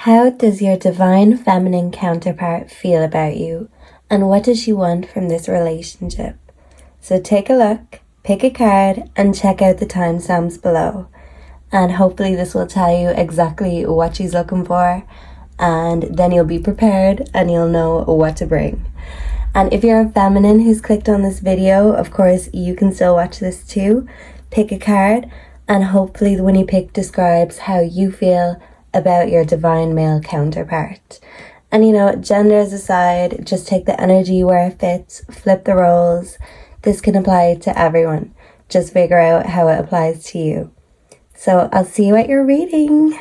How does your divine feminine counterpart feel about you? And what does she want from this relationship? So take a look, pick a card, and check out the timestamps below. And hopefully this will tell you exactly what she's looking for. And then you'll be prepared and you'll know what to bring. And if you're a feminine who's clicked on this video, of course, you can still watch this too. Pick a card, and hopefully the one you pick describes how you feel about your divine male counterpart. And genders aside, just take the energy where it fits, flip the roles. This can apply to everyone. Just figure out how it applies to you. So I'll see you at your reading.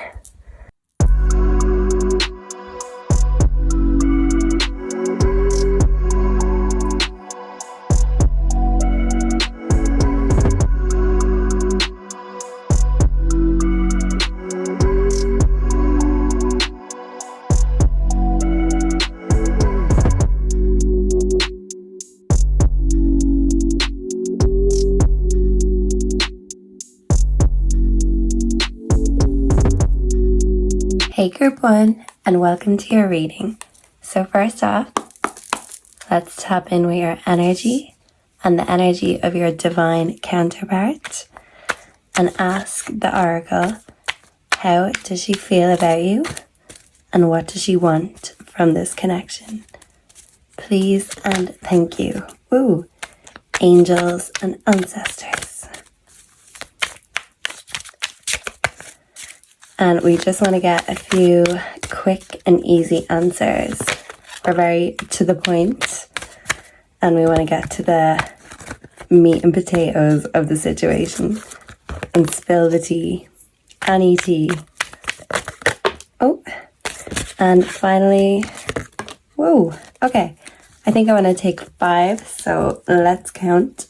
Hey group 1, and welcome to your reading. So first off, let's tap in with your energy and the energy of your divine counterpart and ask the oracle, how does she feel about you and what does she want from this connection? Please and thank you. Ooh, angels and ancestors. And we just want to get a few quick and easy answers. We're very to the point, and we want to get to the meat and potatoes of the situation and spill the tea. Any tea. Oh, and finally, whoa, okay. I think I want to take 5, so let's count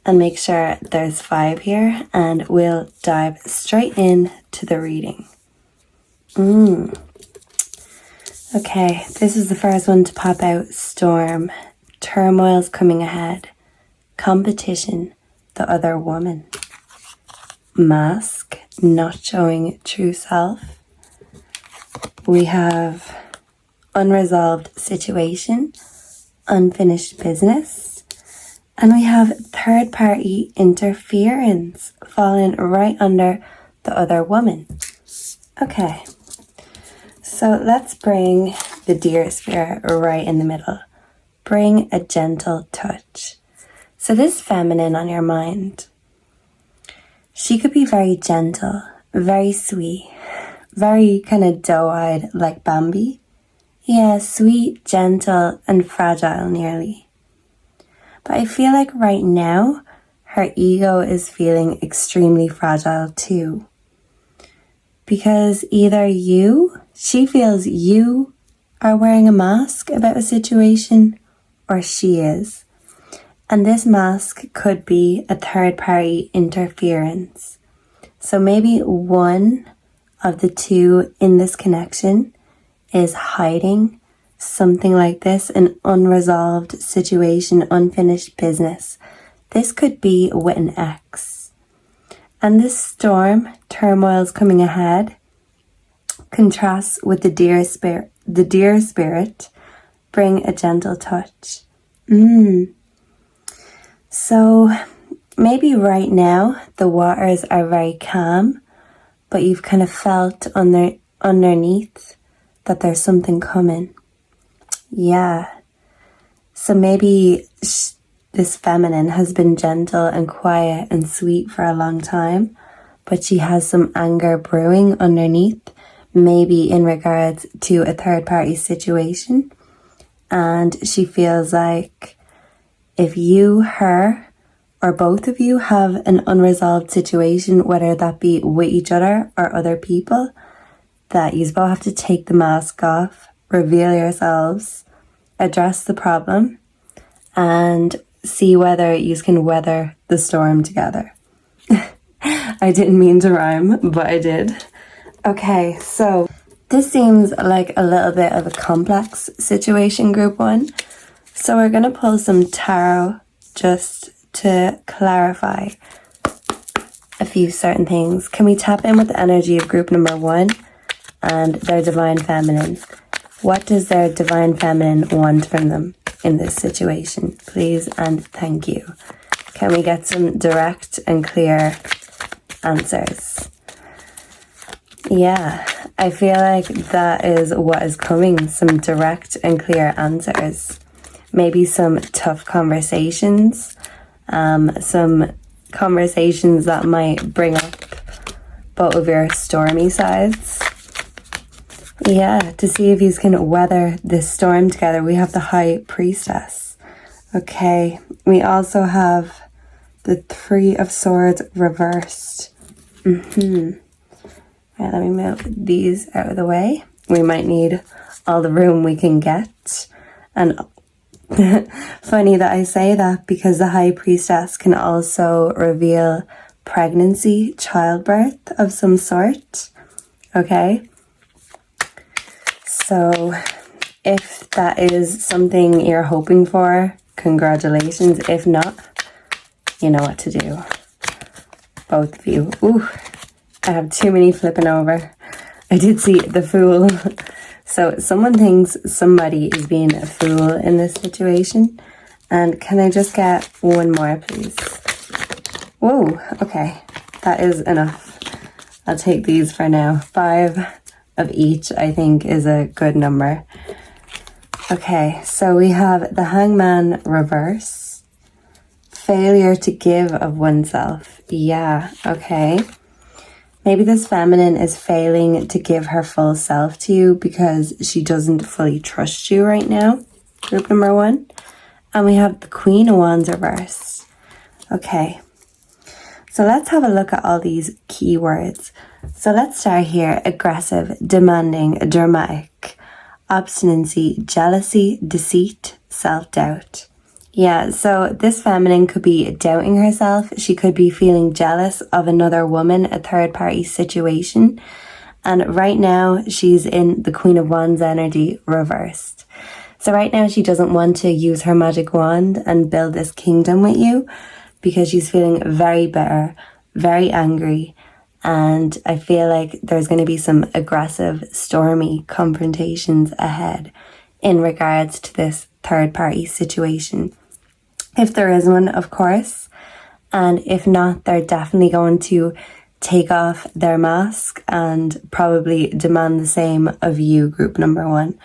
and make sure there's 5 here, and we'll dive straight in to the reading. Okay, this is the first one to pop out. Storm, turmoil's coming ahead, competition, the other woman, mask, not showing true self. We have unresolved situation, unfinished business. And we have third-party interference falling right under the other woman. Okay, so let's bring the deer spirit right in the middle. Bring a gentle touch. So this feminine on your mind, she could be very gentle, very sweet, very kind of doe-eyed like Bambi. Yeah, sweet, gentle, and fragile nearly. But I feel like right now, her ego is feeling extremely fragile too. Because either she feels you are wearing a mask about a situation, or she is. And this mask could be a third-party interference. So maybe one of the two in this connection is hiding something like this, an unresolved situation, unfinished business. This could be with an ex. And this storm, turmoil's coming ahead, contrasts with the deer spirit. The deer spirit, bring a gentle touch. So maybe right now the waters are very calm, but you've kind of felt underneath that there's something coming. Yeah, so maybe this feminine has been gentle and quiet and sweet for a long time, but she has some anger brewing underneath, maybe in regards to a third-party situation. And she feels like if you, her, or both of you have an unresolved situation, whether that be with each other or other people, that you both have to take the mask off, reveal yourselves, address the problem, and see whether you can weather the storm together. I didn't mean to rhyme, but I did. Okay, so this seems like a little bit of a complex situation, group 1. So we're going to pull some tarot just to clarify a few certain things. Can we tap in with the energy of group number 1 and their divine feminine. What does their divine feminine want from them in this situation? Please and thank you. Can we get some direct and clear answers? Yeah, I feel like that is what is coming. Some direct and clear answers. Maybe some tough conversations. Some conversations that might bring up both of your stormy sides. Yeah, to see if you can weather this storm together. We have the High Priestess. Okay, we also have the Three of Swords reversed. Right, let me move these out of the way. We might need all the room we can get. And funny that I say that, because the High Priestess can also reveal pregnancy, childbirth of some sort. Okay? So if that is something you're hoping for, congratulations. If not, you know what to do. Both of you. Ooh, I have too many flipping over. I did see the Fool. So someone thinks somebody is being a fool in this situation. And can I just get one more, please? Whoa, okay. That is enough. I'll take these for now. 5 of each, I think, is a good number. Okay, so we have the Hangman reverse. Failure to give of oneself. Yeah, okay. Maybe this feminine is failing to give her full self to you because she doesn't fully trust you right now. Group number 1. And we have the Queen of Wands reverse. Okay. So let's have a look at all these keywords. So let's start here. Aggressive, demanding, dramatic, obstinacy, jealousy, deceit, self-doubt. Yeah, so this feminine could be doubting herself. She could be feeling jealous of another woman, a third-party situation. And right now, she's in the Queen of Wands energy reversed. So right now, she doesn't want to use her magic wand and build this kingdom with you because she's feeling very bitter, very angry. And I feel like there's going to be some aggressive, stormy confrontations ahead in regards to this third-party situation. If there is one, of course. And if not, they're definitely going to take off their mask and probably demand the same of you, group number 1.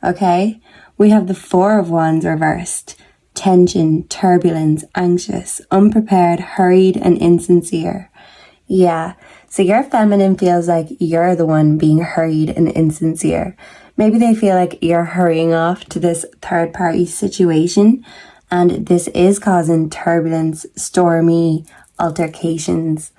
Okay? We have the Four of Wands reversed. Tension, turbulence, anxious, unprepared, hurried, and insincere. Yeah, so your feminine feels like you're the one being hurried and insincere. Maybe they feel like you're hurrying off to this third-party situation, and this is causing turbulence, stormy altercations.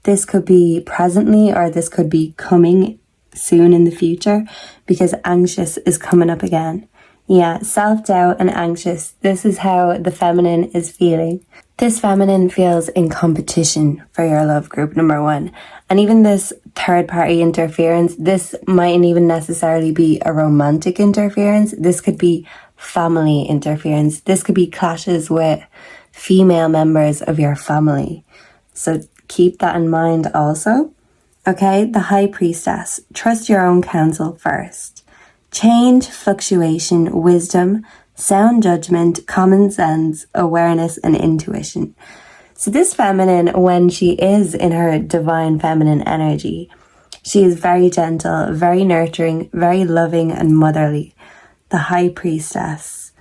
This could be presently, or this could be coming soon in the future, because anxious is coming up again. Yeah, self-doubt and anxious. This is how the feminine is feeling. This feminine feels in competition for your love, group number 1. And even this third-party interference, this mightn't even necessarily be a romantic interference. This could be family interference. This could be clashes with female members of your family. So keep that in mind also. Okay, the High Priestess. Trust your own counsel first. Change, fluctuation, wisdom, sound judgment, common sense, awareness, and intuition. So this feminine, when she is in her divine feminine energy, she is very gentle, very nurturing, very loving and motherly. The High Priestess.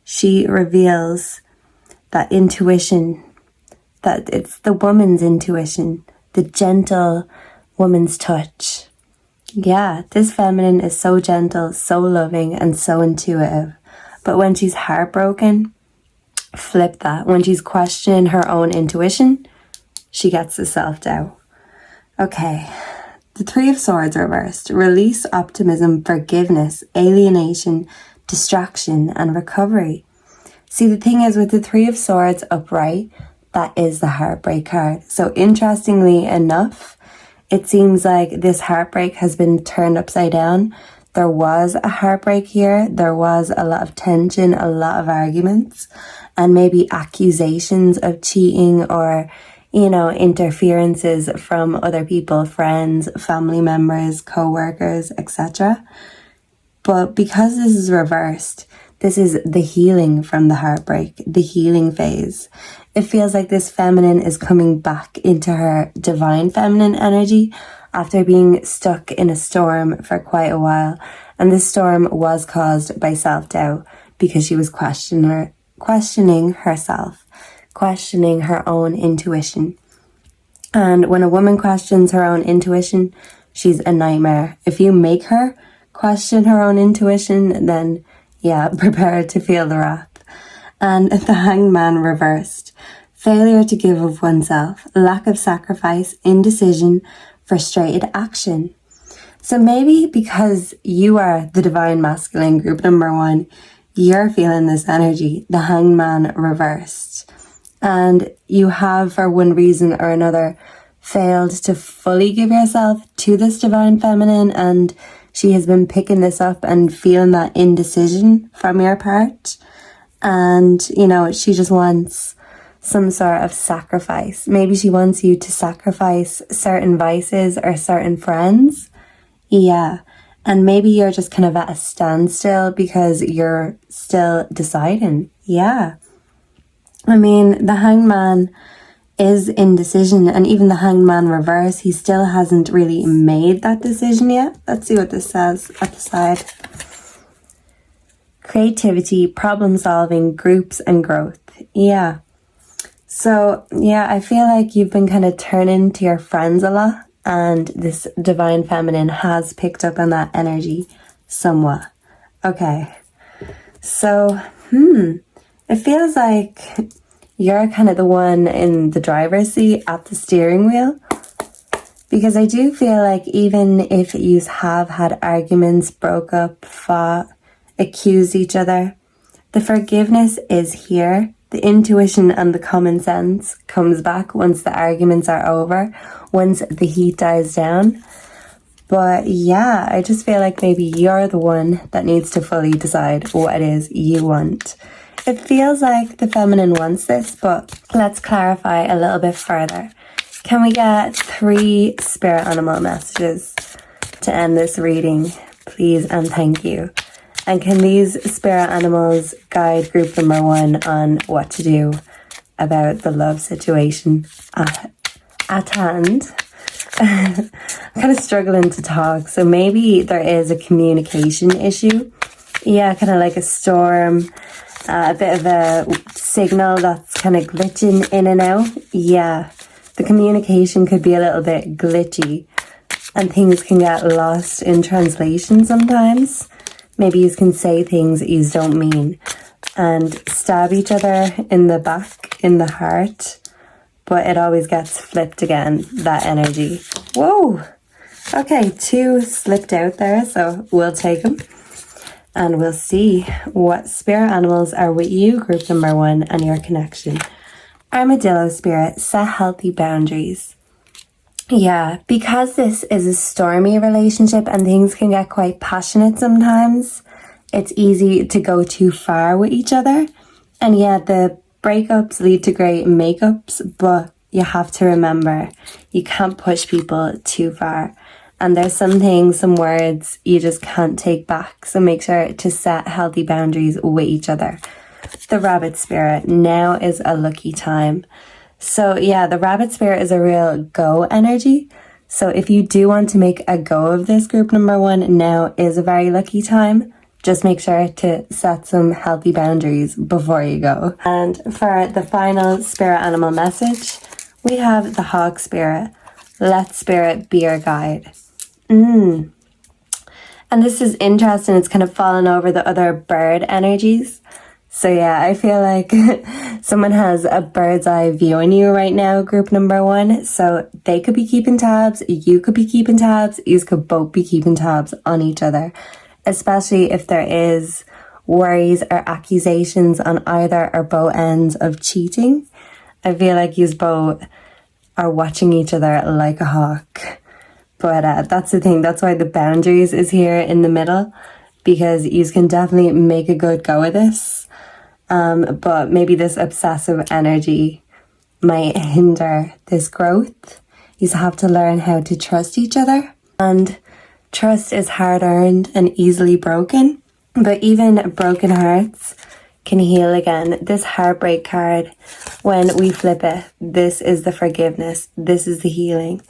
She reveals that intuition, that it's the woman's intuition, the gentle woman's touch. Yeah, this feminine is so gentle, so loving, and so intuitive. But when she's heartbroken, flip that. When she's questioning her own intuition, she gets the self-doubt. Okay, the Three of Swords reversed. Release, optimism, forgiveness, alienation, distraction, and recovery. See, the thing is with the Three of Swords upright, that is the heartbreak card. So interestingly enough, it seems like this heartbreak has been turned upside down. There was a heartbreak here. There was a lot of tension, a lot of arguments, and maybe accusations of cheating or, interferences from other people, friends, family members, co-workers, etc. But because this is reversed, this is the healing from the heartbreak, the healing phase. It feels like this feminine is coming back into her divine feminine energy after being stuck in a storm for quite a while. And this storm was caused by self-doubt because she was questioning herself, questioning her own intuition. And when a woman questions her own intuition, she's a nightmare. If you make her question her own intuition, then prepare to feel the wrath. And the Hanged Man reversed. Failure to give of oneself, lack of sacrifice, indecision, frustrated action. So maybe because you are the divine masculine, group number 1, you're feeling this energy, the Hanged Man reversed. And you have, for one reason or another, failed to fully give yourself to this divine feminine, and she has been picking this up and feeling that indecision from your part. And, she just wants some sort of sacrifice. Maybe she wants you to sacrifice certain vices or certain friends. Yeah. And maybe you're just kind of at a standstill because you're still deciding. Yeah. I mean, the Hanged Man is indecision, and even the Hanged Man reverse, he still hasn't really made that decision yet. Let's see what this says at the side. Creativity, problem solving, groups, and growth. Yeah. So, I feel like you've been kind of turning to your friends a lot, and this divine feminine has picked up on that energy somewhat. Okay. So, it feels like you're kind of the one in the driver's seat at the steering wheel. Because I do feel like even if you have had arguments, broke up, fought, accused each other, the forgiveness is here. The intuition and the common sense comes back once the arguments are over, once the heat dies down. But I just feel like maybe you're the one that needs to fully decide what it is you want. It feels like the feminine wants this, but let's clarify a little bit further. Can we get 3 spirit animal messages to end this reading, please and thank you? And can these spirit animals guide group number 1 on what to do about the love situation at hand? I'm kind of struggling to talk, so maybe there is a communication issue. Kind of like a storm, a bit of a signal that's kind of glitching in and out. The communication could be a little bit glitchy and things can get lost in translation sometimes. Maybe you can say things that you don't mean and stab each other in the back, in the heart, but it always gets flipped again, that energy. Whoa! Okay, 2 slipped out there, so we'll take them. And we'll see what spirit animals are with you, group number 1, and your connection. Armadillo spirit, set healthy boundaries. Because this is a stormy relationship and things can get quite passionate sometimes, it's easy to go too far with each other. And the breakups lead to great makeups, but you have to remember, you can't push people too far. And there's some things, some words you just can't take back. So make sure to set healthy boundaries with each other. The rabbit spirit, now is a lucky time. So the rabbit spirit is a real go energy. So if you do want to make a go of this, group number 1, now is a very lucky time. Just make sure to set some healthy boundaries before you go. And for the final spirit animal message, we have the hog spirit. Let spirit be your guide. And this is interesting. It's kind of fallen over the other bird energies. So I feel like someone has a bird's eye view on you right now, group number 1. So they could be keeping tabs, you could be keeping tabs, you could both be keeping tabs on each other, especially if there is worries or accusations on either or both ends of cheating. I feel like you both are watching each other like a hawk. But that's the thing, that's why the boundaries is here in the middle, because you can definitely make a good go of this. But maybe this obsessive energy, might hinder this growth. You have to learn how to trust each other. And trust is hard-earned and easily broken. But even broken hearts can heal again. This heartbreak card, when we flip it, this is the forgiveness. This is the healing.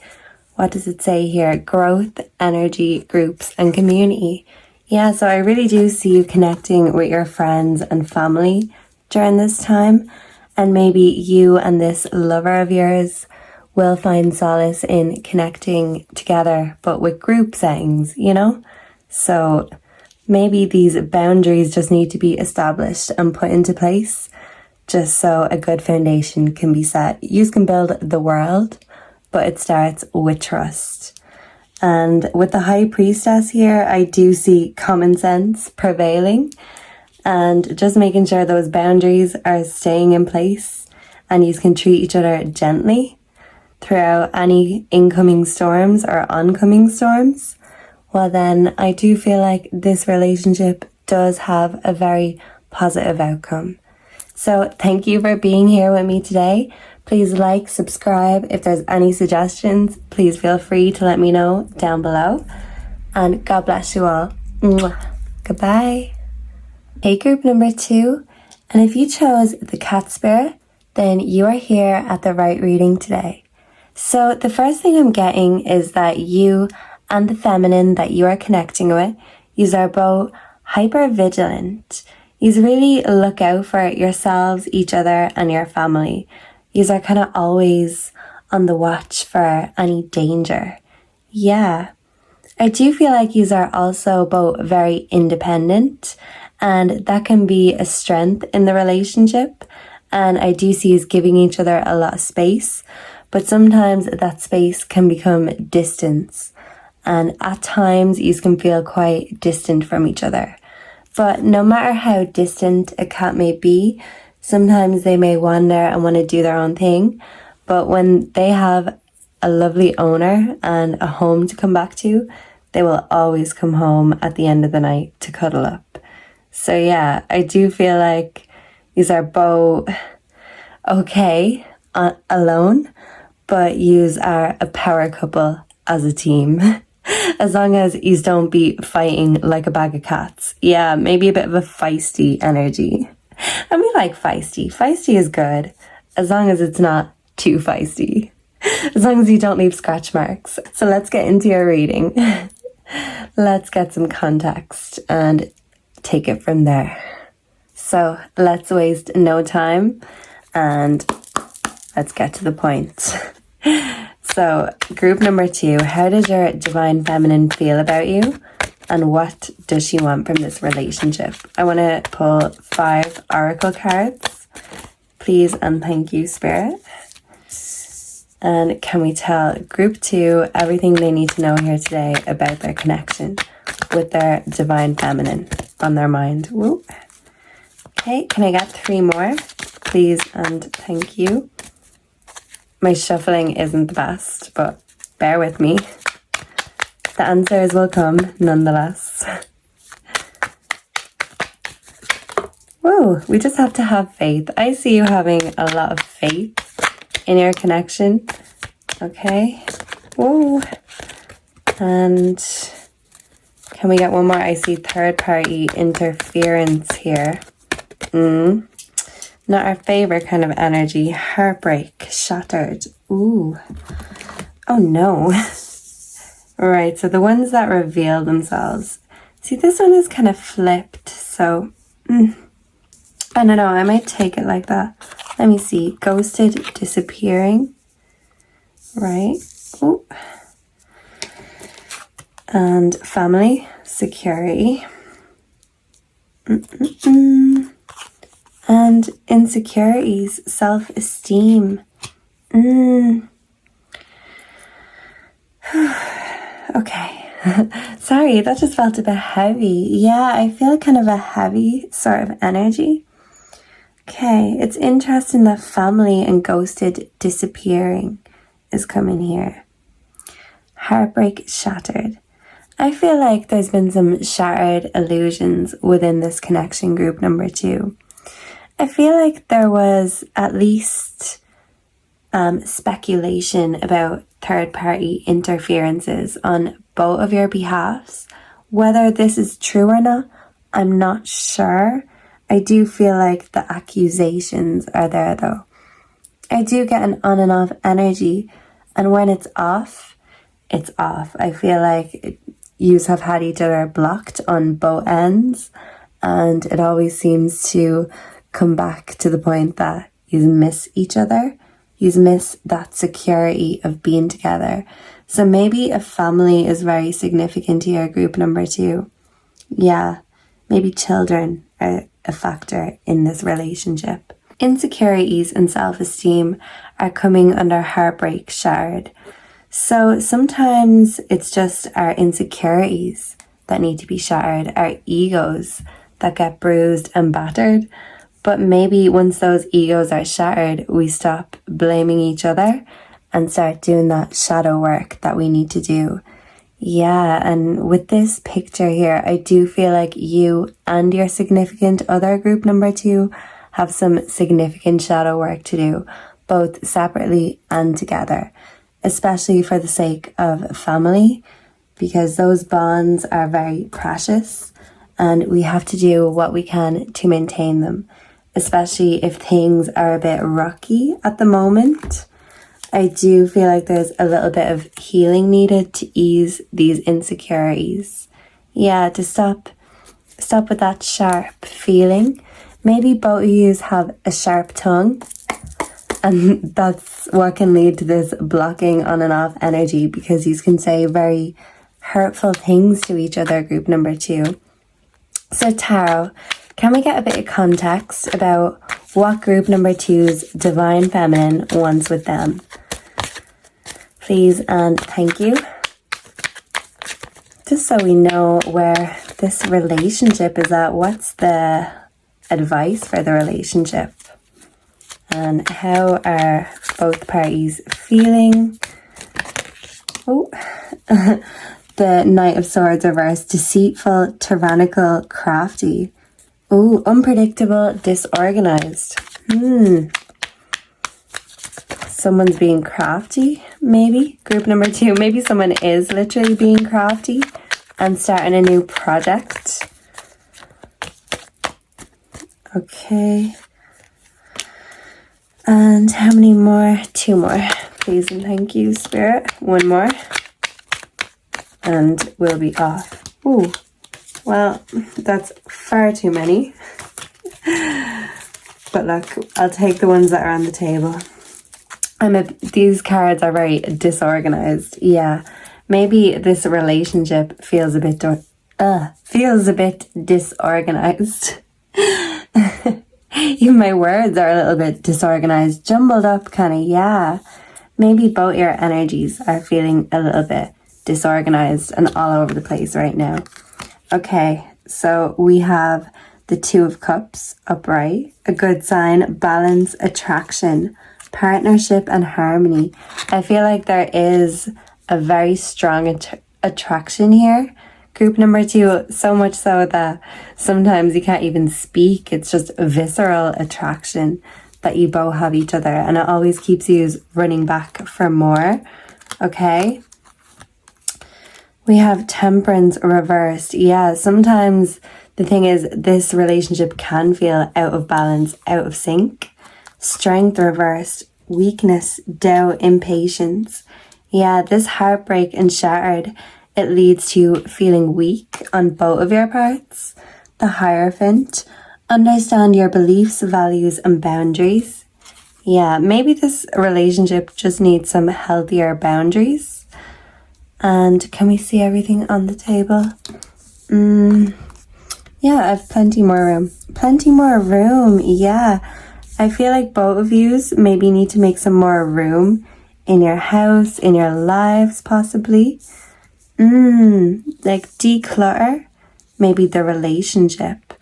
What does it say here? Growth, energy, groups, and community. Yeah, so I really do see you connecting with your friends and family during this time. And maybe you and this lover of yours will find solace in connecting together, but with group settings, you know? So maybe these boundaries just need to be established and put into place just so a good foundation can be set. You can build the world, but it starts with trust. And with the High Priestess here, I do see common sense prevailing and just making sure those boundaries are staying in place and you can treat each other gently throughout any incoming storms or oncoming storms. Well then, I do feel like this relationship does have a very positive outcome. So thank you for being here with me today. Please like, subscribe. If there's any suggestions, please feel free to let me know down below. And God bless you all. Mwah. Goodbye. Hey, group number 2. And if you chose the cat spirit, then you are here at the right reading today. So the first thing I'm getting is that you and the feminine that you are connecting with, you are both hyper vigilant. You really look out for yourselves, each other, and your family. You are kind of always on the watch for any danger. Yeah. I do feel like you are also both very independent, and that can be a strength in the relationship. And I do see you giving each other a lot of space, but sometimes that space can become distance. And at times you can feel quite distant from each other. But no matter how distant a cat may be, sometimes they may wander and want to do their own thing. But when they have a lovely owner and a home to come back to, they will always come home at the end of the night to cuddle up. So yeah, I do feel like these are both okay alone, but yous are a power couple as a team. As long as yous don't be fighting like a bag of cats. Yeah, maybe a bit of a feisty energy. And we like feisty. Feisty is good, as long as it's not too feisty. As long as you don't leave scratch marks. So let's get into your reading. Let's get some context and take it from there. So let's waste no time and let's get to the point. So group number 2, how does your divine feminine feel about you? And what does she want from this relationship? I want to pull 5 oracle cards. Please and thank you, Spirit. And can we tell group 2 everything they need to know here today about their connection with their divine feminine on their mind? Woo. Okay, can I get 3 more? Please and thank you. My shuffling isn't the best, but bear with me. The answers will come nonetheless. Whoa, we just have to have faith. I see you having a lot of faith in your connection. Okay. Whoa. And can we get one more? I see third party interference here. Not our favorite kind of energy. Heartbreak, shattered. Ooh. Oh no. Right, so the ones that reveal themselves. See, this one is kind of flipped, so I don't know, I might take it like that. Let me see. Ghosted, disappearing. Right. Ooh. And family, security. And insecurities, self-esteem. Okay. Sorry, that just felt a bit heavy. Yeah, I feel kind of a heavy sort of energy. Okay, it's interesting that family and ghosted, disappearing is coming here. Heartbreak, shattered. I feel like there's been some shattered illusions within this connection group number 2. I feel like there was at least speculation about third-party interferences on both of your behalves. Whether this is true or not, I'm not sure. I do feel like the accusations are there though. I do get an on and off energy, and when it's off, it's off. I feel like yous have had each other blocked on both ends, and it always seems to come back to the point that you miss each other. You miss that security of being together. So maybe a family is very significant to your group number 2. Yeah, maybe children are a factor in this relationship. Insecurities and self-esteem are coming under heartbreak shattered. So sometimes it's just our insecurities that need to be shattered, our egos that get bruised and battered. But maybe once those egos are shattered, we stop blaming each other and start doing that shadow work that we need to do. Yeah, and with this picture here, I do feel like you and your significant other group number 2 have some significant shadow work to do, both separately and together, especially for the sake of family, because those bonds are very precious and we have to do what we can to maintain them, especially if things are a bit rocky at the moment. I do feel like there's a little bit of healing needed to ease these insecurities. Yeah, to stop with that sharp feeling. Maybe both of you have a sharp tongue, and that's what can lead to this blocking on and off energy, because you can say very hurtful things to each other, group number 2. So Tarot, can we get a bit of context about what group number 2's divine feminine wants with them? Please and thank you. Just so we know where this relationship is at, what's the advice for the relationship? And how are both parties feeling? Oh, the Knight of Swords reversed, deceitful, tyrannical, crafty. Oh, unpredictable, disorganized. Someone's being crafty, maybe. Group number 2, maybe someone is literally being crafty and starting a new project. Okay. And how many more? 2 more. Please and thank you, Spirit. 1 more. And we'll be off. Ooh. Well, that's far too many. But look, I'll take the ones that are on the table. These cards are very disorganized. Yeah, maybe this relationship feels a bit disorganized. Even my words are a little bit disorganized, jumbled up kind of. Yeah, maybe both your energies are feeling a little bit disorganized and all over the place right now. Okay, so we have the 2 of Cups upright, a good sign, balance, attraction, partnership and harmony. I feel like there is a very strong attraction here. Group number 2, so much so that sometimes you can't even speak. It's just a visceral attraction that you both have each other, and it always keeps you running back for more. Okay. We have Temperance reversed. Yeah, sometimes the thing is, this relationship can feel out of balance, out of sync. Strength reversed, weakness, doubt, impatience. Yeah, this heartbreak and shattered, it leads to feeling weak on both of your parts. The Hierophant, understand your beliefs, values and boundaries. Yeah, maybe this relationship just needs some healthier boundaries. And can we see everything on the table? Yeah, I have plenty more room. Plenty more room, yeah. I feel like both of yous maybe need to make some more room in your house, in your lives possibly. Like declutter maybe the relationship.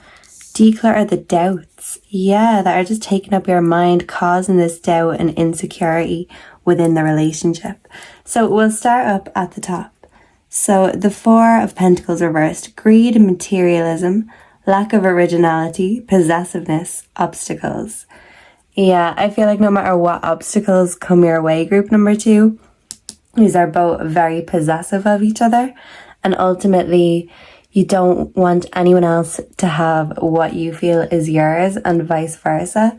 Declutter the doubts, yeah, that are just taking up your mind, causing this doubt and insecurity within the relationship. So we'll start up at the top. So the 4 of Pentacles reversed, greed, materialism, lack of originality, possessiveness, obstacles. Yeah, I feel like no matter what obstacles come your way, group number 2, these are both very possessive of each other. And ultimately, you don't want anyone else to have what you feel is yours and vice versa.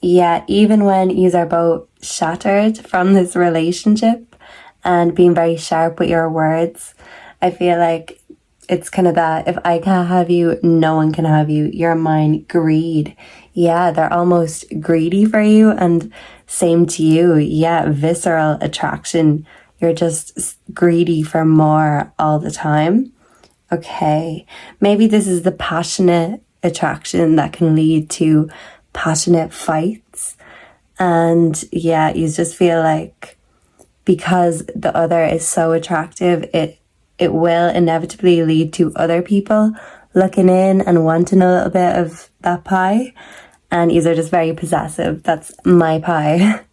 Yeah, even when you are both shattered from this relationship and being very sharp with your words, I feel like it's kind of that, if I can't have you, no one can have you. You're mine. Greed. Yeah, they're almost greedy for you, and same to you. Yeah, visceral attraction. You're just greedy for more all the time. Okay, maybe this is the passionate attraction that can lead to passionate fights. And yeah, you just feel like because the other is so attractive, it will inevitably lead to other people looking in and wanting a little bit of that pie. And these are just very possessive. That's my pie.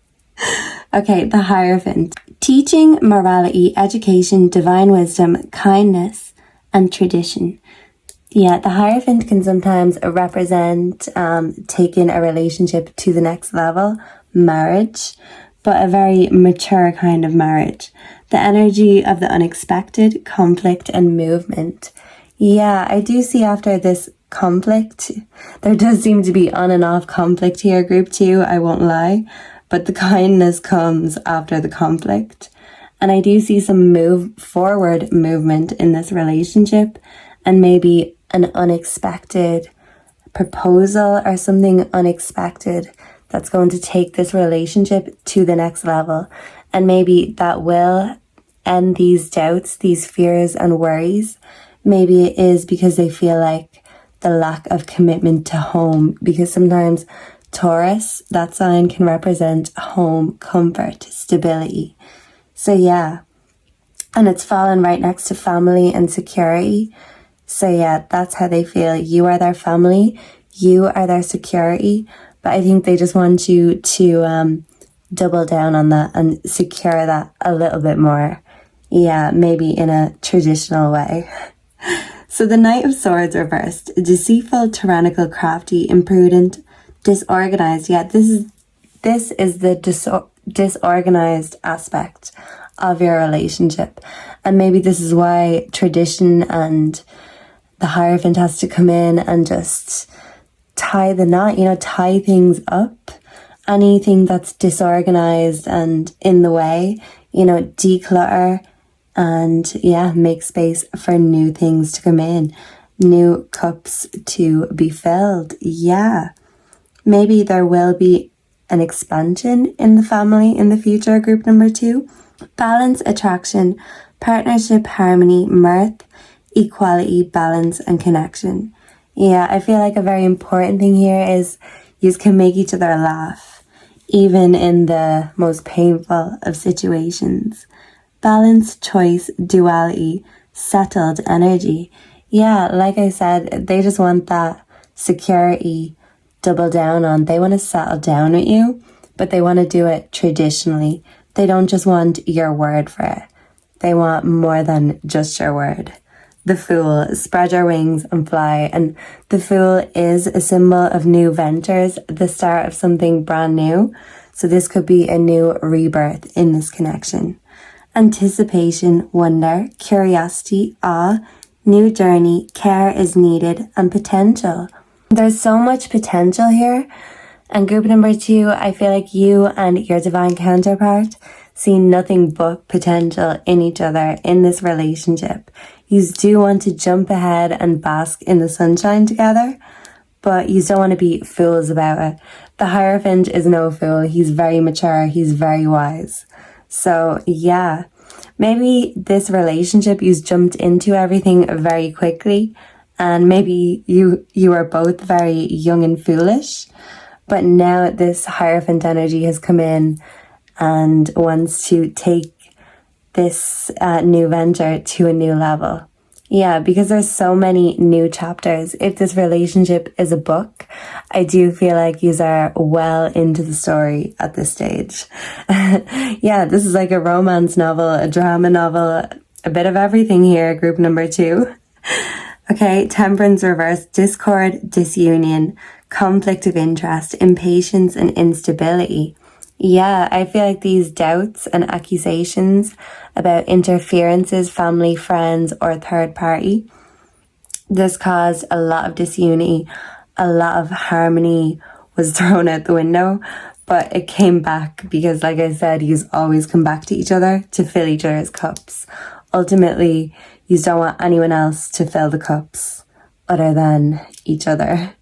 Okay, the Hierophant. Teaching, morality, education, divine wisdom, kindness, and tradition. Yeah, the Hierophant can sometimes represent taking a relationship to the next level, marriage, but a very mature kind of marriage. The energy of the unexpected, conflict, and movement. Yeah, I do see after this conflict, there does seem to be on and off conflict here, group 2, I won't lie, but the kindness comes after the conflict. And I do see some forward movement in this relationship, and maybe an unexpected proposal or something unexpected that's going to take this relationship to the next level. And maybe that will end these doubts, these fears and worries. Maybe it is because they feel like the lack of commitment to home, because sometimes Taurus, that sign, can represent home, comfort, stability. So yeah, and it's fallen right next to family and security. So yeah, that's how they feel. You are their family, you are their security, but I think they just want you to double down on that and secure that a little bit more. Yeah, maybe in a traditional way. So the Knight of Swords reversed. Deceitful, tyrannical, crafty, imprudent, disorganized. Yeah, this is the disorganized aspect of your relationship. And maybe this is why tradition and the Hierophant has to come in and just tie the knot, tie things up. Anything that's disorganized and in the way, declutter and make space for new things to come in, new cups to be filled. Yeah. Maybe there will be an expansion in the family in the future, group number 2. Balance, attraction, partnership, harmony, mirth, equality, balance, and connection. Yeah, I feel like a very important thing here is you can make each other laugh, even in the most painful of situations. Balance, choice, duality, settled energy. Yeah, like I said, they just want that security double down on. They want to settle down with you, but they want to do it traditionally. They don't just want your word for it. They want more than just your word. The Fool, spread your wings and fly. And the Fool is a symbol of new ventures, the start of something brand new. So this could be a new rebirth in this connection. Anticipation, wonder, curiosity, awe, new journey, care is needed, and potential. There's so much potential here. And group number 2, I feel like you and your divine counterpart see nothing but potential in each other in this relationship. You do want to jump ahead and bask in the sunshine together, but you don't want to be fools about it. The Hierophant is no fool. He's very mature. He's very wise. So yeah, maybe this relationship, you've jumped into everything very quickly, and maybe you are both very young and foolish, but now this Hierophant energy has come in and wants to take this new venture to a new level. Yeah, because there's so many new chapters. If this relationship is a book, I do feel like you are well into the story at this stage. Yeah, this is like a romance novel, a drama novel, a bit of everything here, group number 2. Okay, temperance reverse, discord, disunion, conflict of interest, impatience and instability. Yeah, I feel like these doubts and accusations about interferences, family, friends, or third party, this caused a lot of disunity, a lot of harmony was thrown out the window, but it came back because, like I said, you always come back to each other to fill each other's cups. Ultimately, you don't want anyone else to fill the cups other than each other.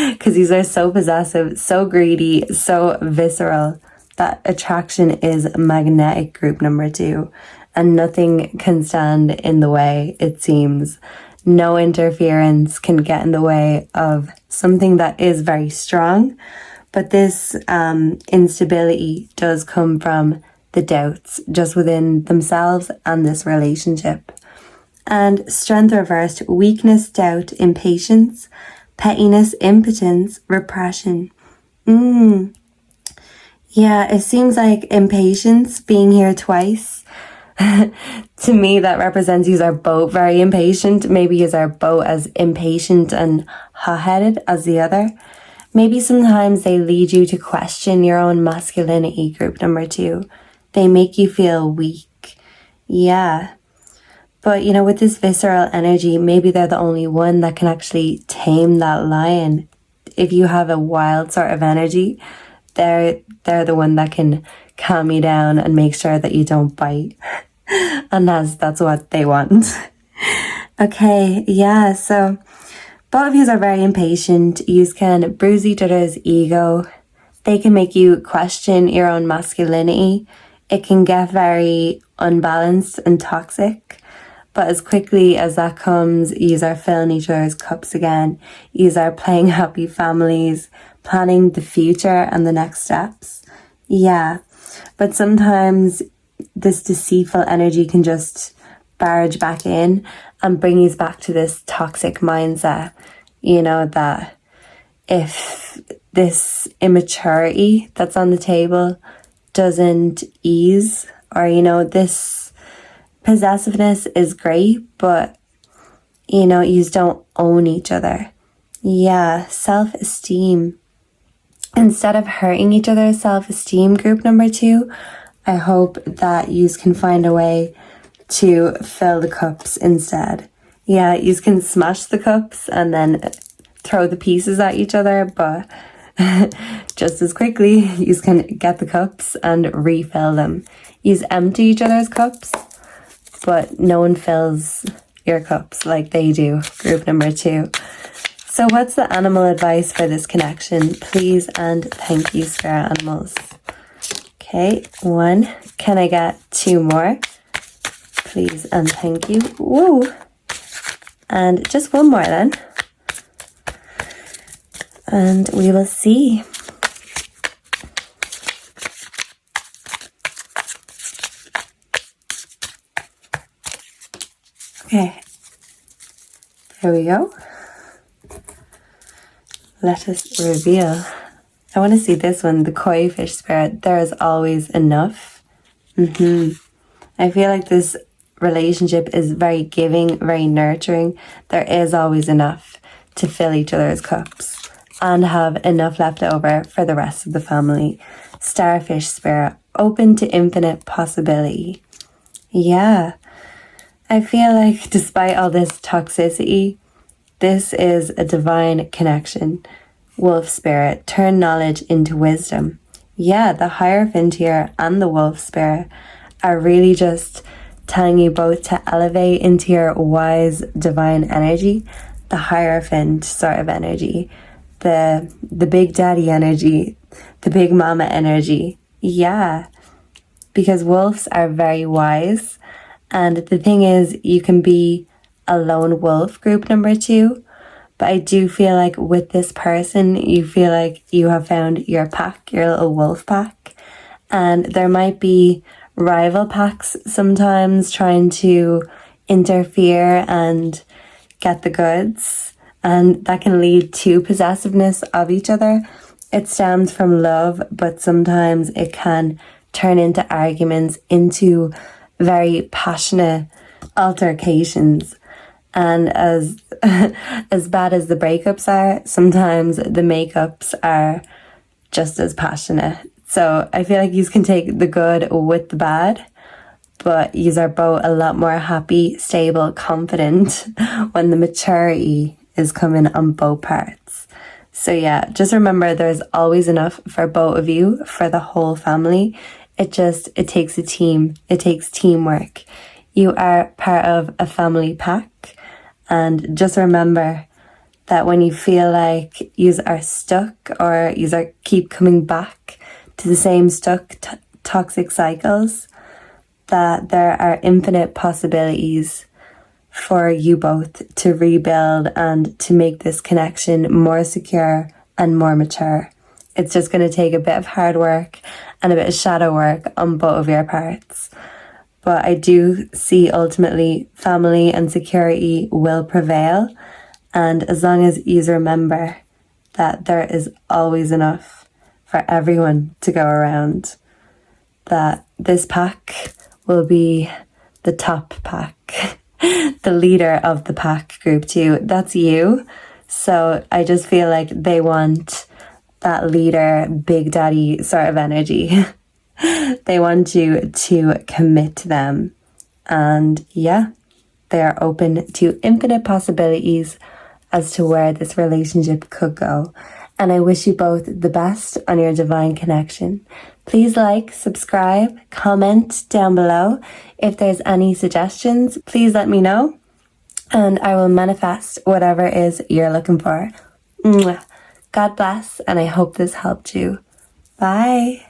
Because these are so possessive, so greedy, so visceral that attraction is magnetic, group number 2. And nothing can stand in the way, it seems. No interference can get in the way of something that is very strong. But this instability does come from the doubts just within themselves and this relationship. And strength reversed, weakness, doubt, impatience, pettiness, impotence, repression. Yeah, it seems like impatience being here twice. To me, that represents you are both very impatient. Maybe you are both as impatient and hot-headed as the other. Maybe sometimes they lead you to question your own masculinity, group number 2. They make you feel weak. Yeah. But, with this visceral energy, maybe they're the only one that can actually tame that lion. If you have a wild sort of energy, they're the one that can calm you down and make sure that you don't bite. And that's what they want. Okay, yeah, so both of you are very impatient. You can bruise each other's ego. They can make you question your own masculinity. It can get very unbalanced and toxic. But as quickly as that comes, you are filling each other's cups again. You are playing happy families, planning the future and the next steps. Yeah, but sometimes this deceitful energy can just barge back in and bring you back to this toxic mindset. That if this immaturity that's on the table doesn't ease, or, this possessiveness is great, but, you don't own each other. Yeah, self-esteem. Instead of hurting each other's self-esteem, group number 2, I hope that you can find a way to fill the cups instead. Yeah, you can smash the cups and then throw the pieces at each other, but just as quickly, you can get the cups and refill them. You empty each other's cups, but no one fills your cups like they do, group number 2. So what's the animal advice for this connection? Please and thank you, spirit animals. Okay, 1. Can I get 2 more? Please and thank you. Woo! And just 1 more then. And we will see. Okay. There we go. Let us reveal. I want to see this one, the koi fish spirit. There is always enough. I feel like this relationship is very giving, very nurturing. There is always enough to fill each other's cups and have enough left over for the rest of the family. Starfish spirit, open to infinite possibility. Yeah. I feel like despite all this toxicity, this is a divine connection. Wolf spirit, turn knowledge into wisdom. Yeah, the Hierophant here and the wolf spirit are really just telling you both to elevate into your wise divine energy. The Hierophant sort of energy, the big daddy energy, the big mama energy. Yeah, because wolves are very wise. And the thing is, you can be a lone wolf, group number 2. But I do feel like with this person, you feel like you have found your pack, your little wolf pack. And there might be rival packs sometimes trying to interfere and get the goods. And that can lead to possessiveness of each other. It stems from love, but sometimes it can turn into arguments, into very passionate altercations. And as as bad as the breakups are, sometimes the makeups are just as passionate. So I feel like you can take the good with the bad, but you are both a lot more happy, stable, confident when the maturity is coming on both parts. So yeah, just remember there's always enough for both of you, for the whole family. It takes a team. It takes teamwork. You are part of a family pack. And just remember that when you feel like you are stuck or you keep coming back to the same toxic cycles, that there are infinite possibilities for you both to rebuild and to make this connection more secure and more mature. It's just going to take a bit of hard work and a bit of shadow work on both of your parts. But I do see ultimately family and security will prevail. And as long as you remember that there is always enough for everyone to go around, that this pack will be the top pack, the leader of the pack group 2. That's you. So I just feel like they want that leader, big daddy sort of energy. They want you to commit to them. And yeah, they are open to infinite possibilities as to where this relationship could go. And I wish you both the best on your divine connection. Please like, subscribe, comment down below. If there's any suggestions, please let me know. And I will manifest whatever it is you're looking for. Mwah. God bless, and I hope this helped you. Bye.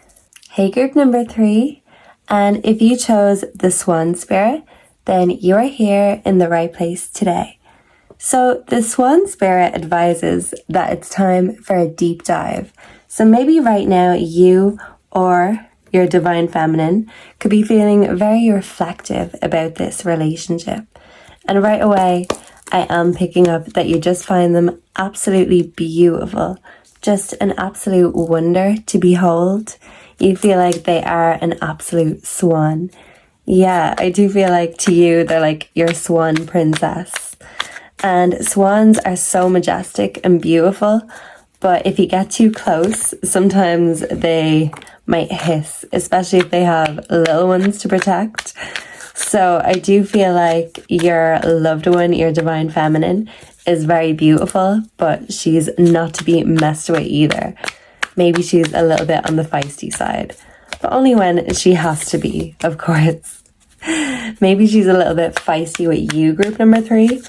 Hey, group number 3. And if you chose the Swan Spirit, then you are here in the right place today. So the Swan Spirit advises that it's time for a deep dive. So maybe right now you or your divine feminine could be feeling very reflective about this relationship. And right away, I am picking up that you just find them absolutely beautiful. Just an absolute wonder to behold. You feel like they are an absolute swan. Yeah, I do feel like to you, they're like your swan princess. And swans are so majestic and beautiful, but if you get too close, sometimes they might hiss, especially if they have little ones to protect. So I do feel like your loved one, your divine feminine, is very beautiful, but she's not to be messed with either. Maybe she's a little bit on the feisty side, but only when she has to be, of course. Maybe she's a little bit feisty with you, group number 3.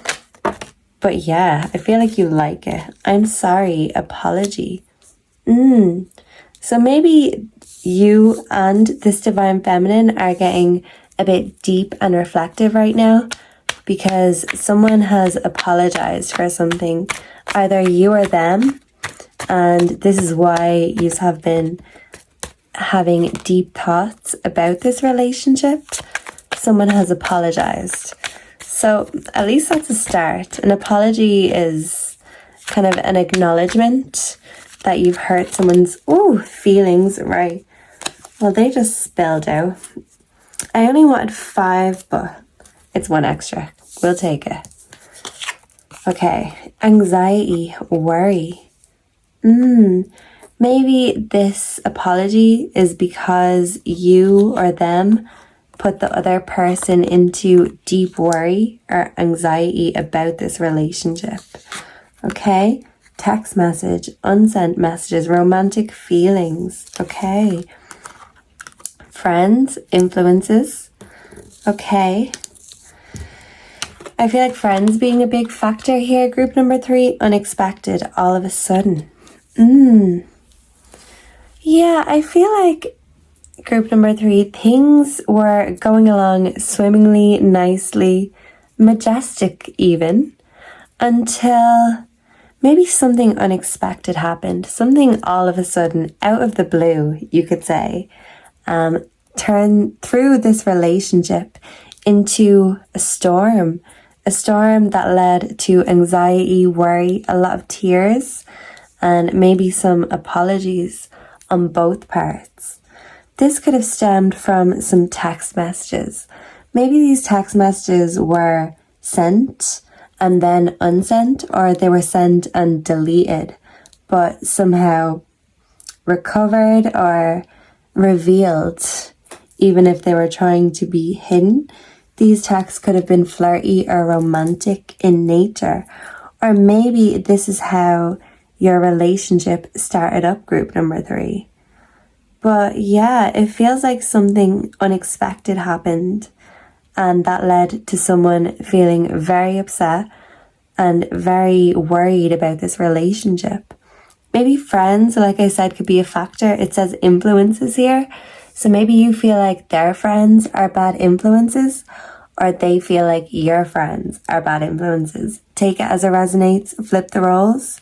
But yeah, I feel like you like it. I'm sorry, apology. So maybe you and this divine feminine are getting a bit deep and reflective right now because someone has apologized for something, either you or them. And this is why you have been having deep thoughts about this relationship. Someone has apologized. So at least that's a start. An apology is kind of an acknowledgement that you've hurt someone's feelings, right? Well, they just spelled out. I only wanted 5, but it's 1 extra. We'll take it. Okay, anxiety, worry. Maybe this apology is because you or them put the other person into deep worry or anxiety about this relationship. Okay, text message, unsent messages, romantic feelings. Okay, friends, influences. Okay, I feel like friends being a big factor here. Group number 3, unexpected, all of a sudden. Yeah, I feel like group number 3, things were going along swimmingly, nicely, majestic even, until maybe something unexpected happened. Something all of a sudden, out of the blue, you could say, turned through this relationship into a storm that led to anxiety, worry, a lot of tears, and maybe some apologies on both parts. This could have stemmed from some text messages. Maybe these text messages were sent and then unsent, or they were sent and deleted, but somehow recovered or revealed, even if they were trying to be hidden. These texts could have been flirty or romantic in nature, or maybe this is how your relationship started up, group number 3. But yeah, it feels like something unexpected happened, and that led to someone feeling very upset and very worried about this relationship. Maybe friends, like I said, could be a factor. It says influences here. So maybe you feel like their friends are bad influences, or they feel like your friends are bad influences. Take it as it resonates, flip the roles.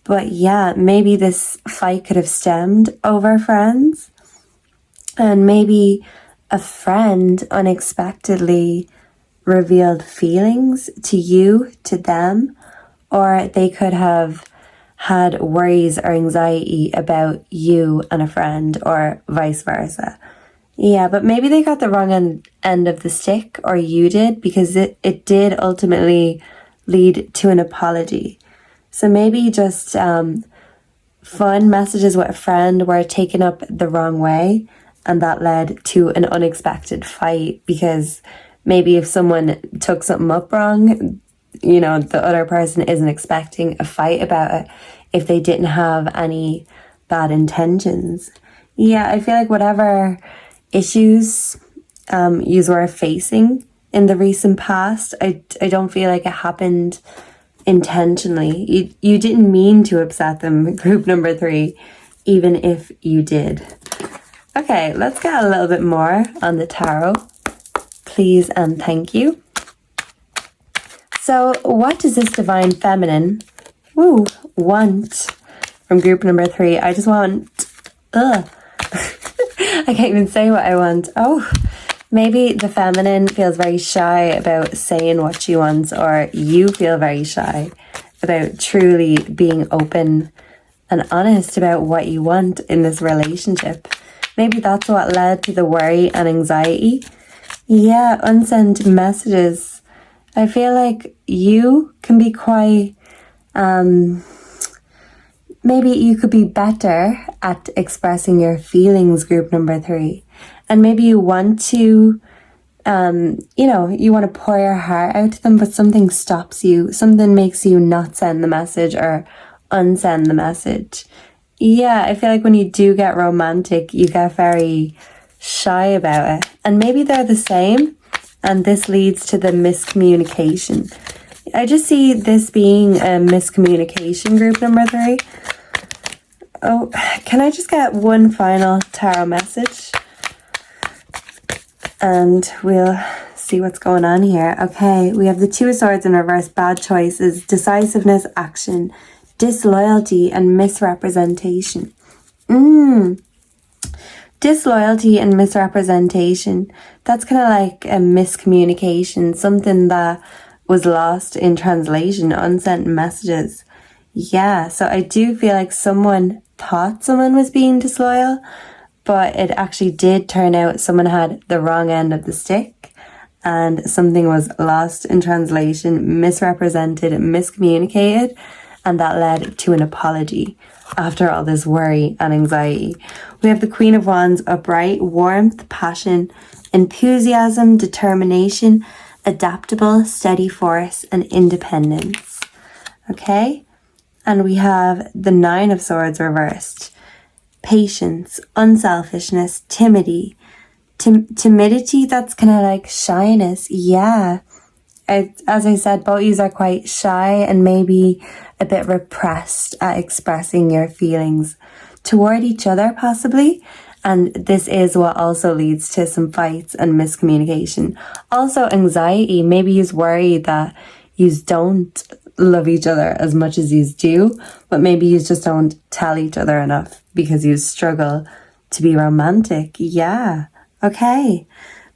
But yeah, maybe this fight could have stemmed over friends. And maybe a friend unexpectedly revealed feelings to you, to them, or they could have had worries or anxiety about you and a friend, or vice versa. Yeah, but maybe they got the wrong end of the stick, or you did, because it did ultimately lead to an apology. So maybe just fun messages with a friend were taken up the wrong way, and that led to an unexpected fight, because maybe if someone took something up wrong, you know, the other person isn't expecting a fight about it if they didn't have any bad intentions. I feel like whatever issues you were facing in the recent past, I don't feel like it happened intentionally. You didn't mean to upset them, group number 3, even if you did. Okay, let's get a little bit more on the tarot. Please and thank you. So what does this divine feminine want from group number 3? I just want, I can't even say what I want. Maybe the feminine feels very shy about saying what she wants, or you feel very shy about truly being open and honest about what you want in this relationship. Maybe that's what led to the worry and anxiety. Yeah, unsent messages. I feel like you can be quite, maybe you could be better at expressing your feelings, group number 3. And maybe you want to, you want to pour your heart out to them, but something stops you. Something makes you not send the message or unsend the message. Yeah, I feel like when you do get romantic, you get very shy about it. And maybe they're the same, and this leads to the miscommunication. I just see this being a miscommunication, group number 3. Oh, can I just get one final tarot message? And we'll see what's going on here. Okay, we have the 2 of Swords in reverse, bad choices, decisiveness, action, disloyalty, and misrepresentation. Disloyalty and misrepresentation. That's kind of like a miscommunication, something that was lost in translation, unsent messages. Yeah, so I do feel like someone thought someone was being disloyal, but it actually did turn out someone had the wrong end of the stick, and something was lost in translation, misrepresented, miscommunicated, and that led to an apology after all this worry and anxiety. We have the Queen of Wands upright, warmth, passion, enthusiasm, determination, adaptable, steady force, and independence. Okay? And we have the 9 of Swords reversed. Patience, unselfishness, timidity. Timidity, that's kind of like shyness. Yeah. As I said, both of you are quite shy and maybe a bit repressed at expressing your feelings toward each other, possibly. And this is what also leads to some fights and miscommunication. Also anxiety. Maybe you're worried that you don't love each other as much as you do, but maybe you just don't tell each other enough because you struggle to be romantic. Yeah. Okay.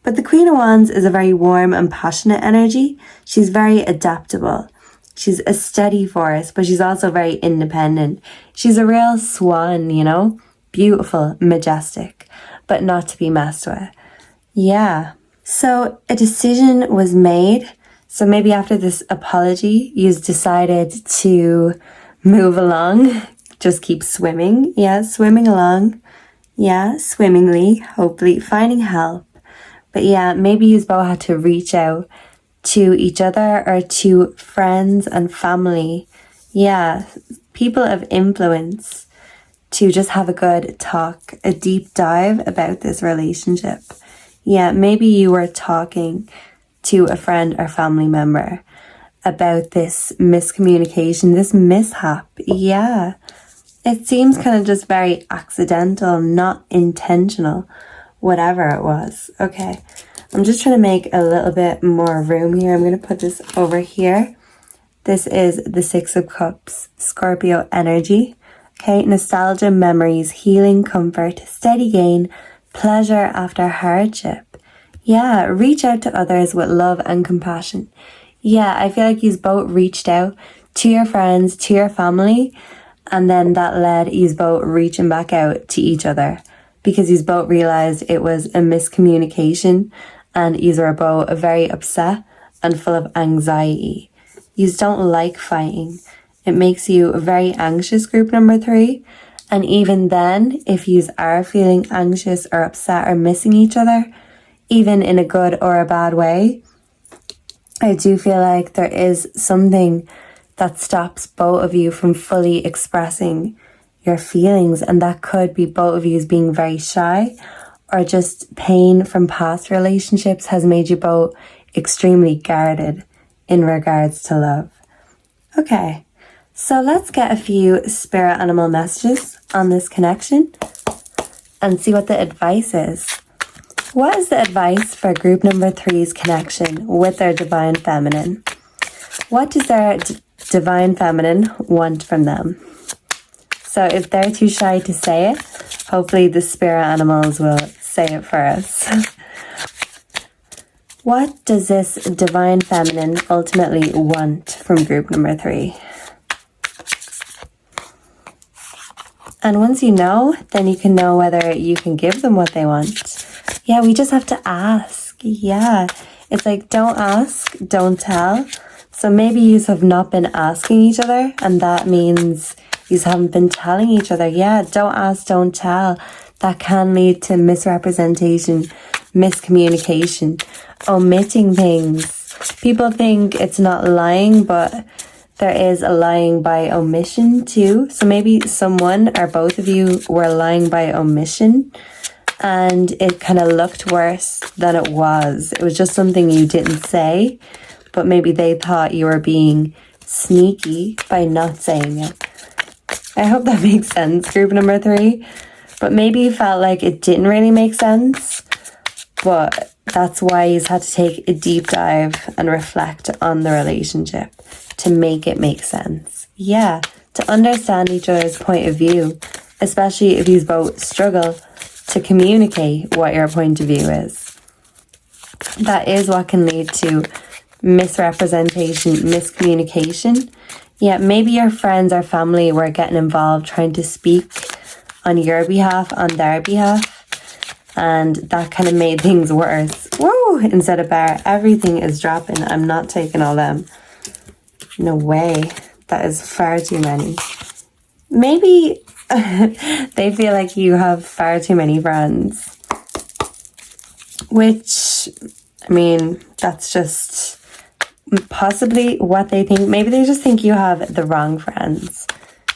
But the Queen of Wands is a very warm and passionate energy. She's very adaptable. She's a steady force, but she's also very independent. She's a real swan, you know? Beautiful, majestic, but not to be messed with. Yeah. So a decision was made. So maybe after this apology, you've decided to move along, just keep swimming. Yeah, swimming along. Yeah, swimmingly, hopefully finding help. But yeah, maybe you both had to reach out to each other or to friends and family. Yeah, people of influence to just have a good talk, a deep dive about this relationship. Yeah, maybe you were talking to a friend or family member about this miscommunication, this mishap. Yeah, it seems kind of just very accidental, not intentional, whatever it was. Okay, I'm just trying to make a little bit more room here. I'm going to put this over here. This is the Six of Cups, Scorpio energy. Okay, nostalgia, memories, healing, comfort, steady gain, pleasure after hardship. Yeah, reach out to others with love and compassion. Yeah, I feel like you've both reached out to your friends, to your family, and then that led you both reaching back out to each other because you both realised it was a miscommunication and you were both very upset and full of anxiety. You don't like fighting. It makes you very anxious, group number 3. And even then, if you are feeling anxious or upset or missing each other, even in a good or a bad way, I do feel like there is something that stops both of you from fully expressing your feelings, and that could be both of you being very shy, or just pain from past relationships has made you both extremely guarded in regards to love. Okay, so let's get a few spirit animal messages on this connection and see what the advice is. What is the advice for group number 3's connection with their divine feminine? What does their divine feminine want from them? So if they're too shy to say it, hopefully the spirit animals will say it for us. What does this divine feminine ultimately want from group number 3? And once you know, then you can know whether you can give them what they want. Yeah, we just have to ask. Yeah, it's like, don't ask, don't tell. So maybe you have not been asking each other, and that means you haven't been telling each other. Yeah, don't ask, don't tell. That can lead to misrepresentation, miscommunication, omitting things. People think it's not lying, but there is a lying by omission too. So maybe someone or both of you were lying by omission, and it kind of looked worse than it was. It was just something you didn't say, but maybe they thought you were being sneaky by not saying it. I hope that makes sense, group number 3. But maybe you felt like it didn't really make sense, but that's why you had to take a deep dive and reflect on the relationship to make it make sense. Yeah, to understand each other's point of view, especially if you both struggle to communicate what your point of view is. That is what can lead to misrepresentation, miscommunication. Yeah, maybe your friends or family were getting involved trying to speak on your behalf, on their behalf, and that kind of made things worse. Woo! Instead of better, everything is dropping. I'm not taking all them. No way. That is far too many. Maybe they feel like you have far too many friends. Which, I mean, that's just possibly what they think. Maybe they just think you have the wrong friends.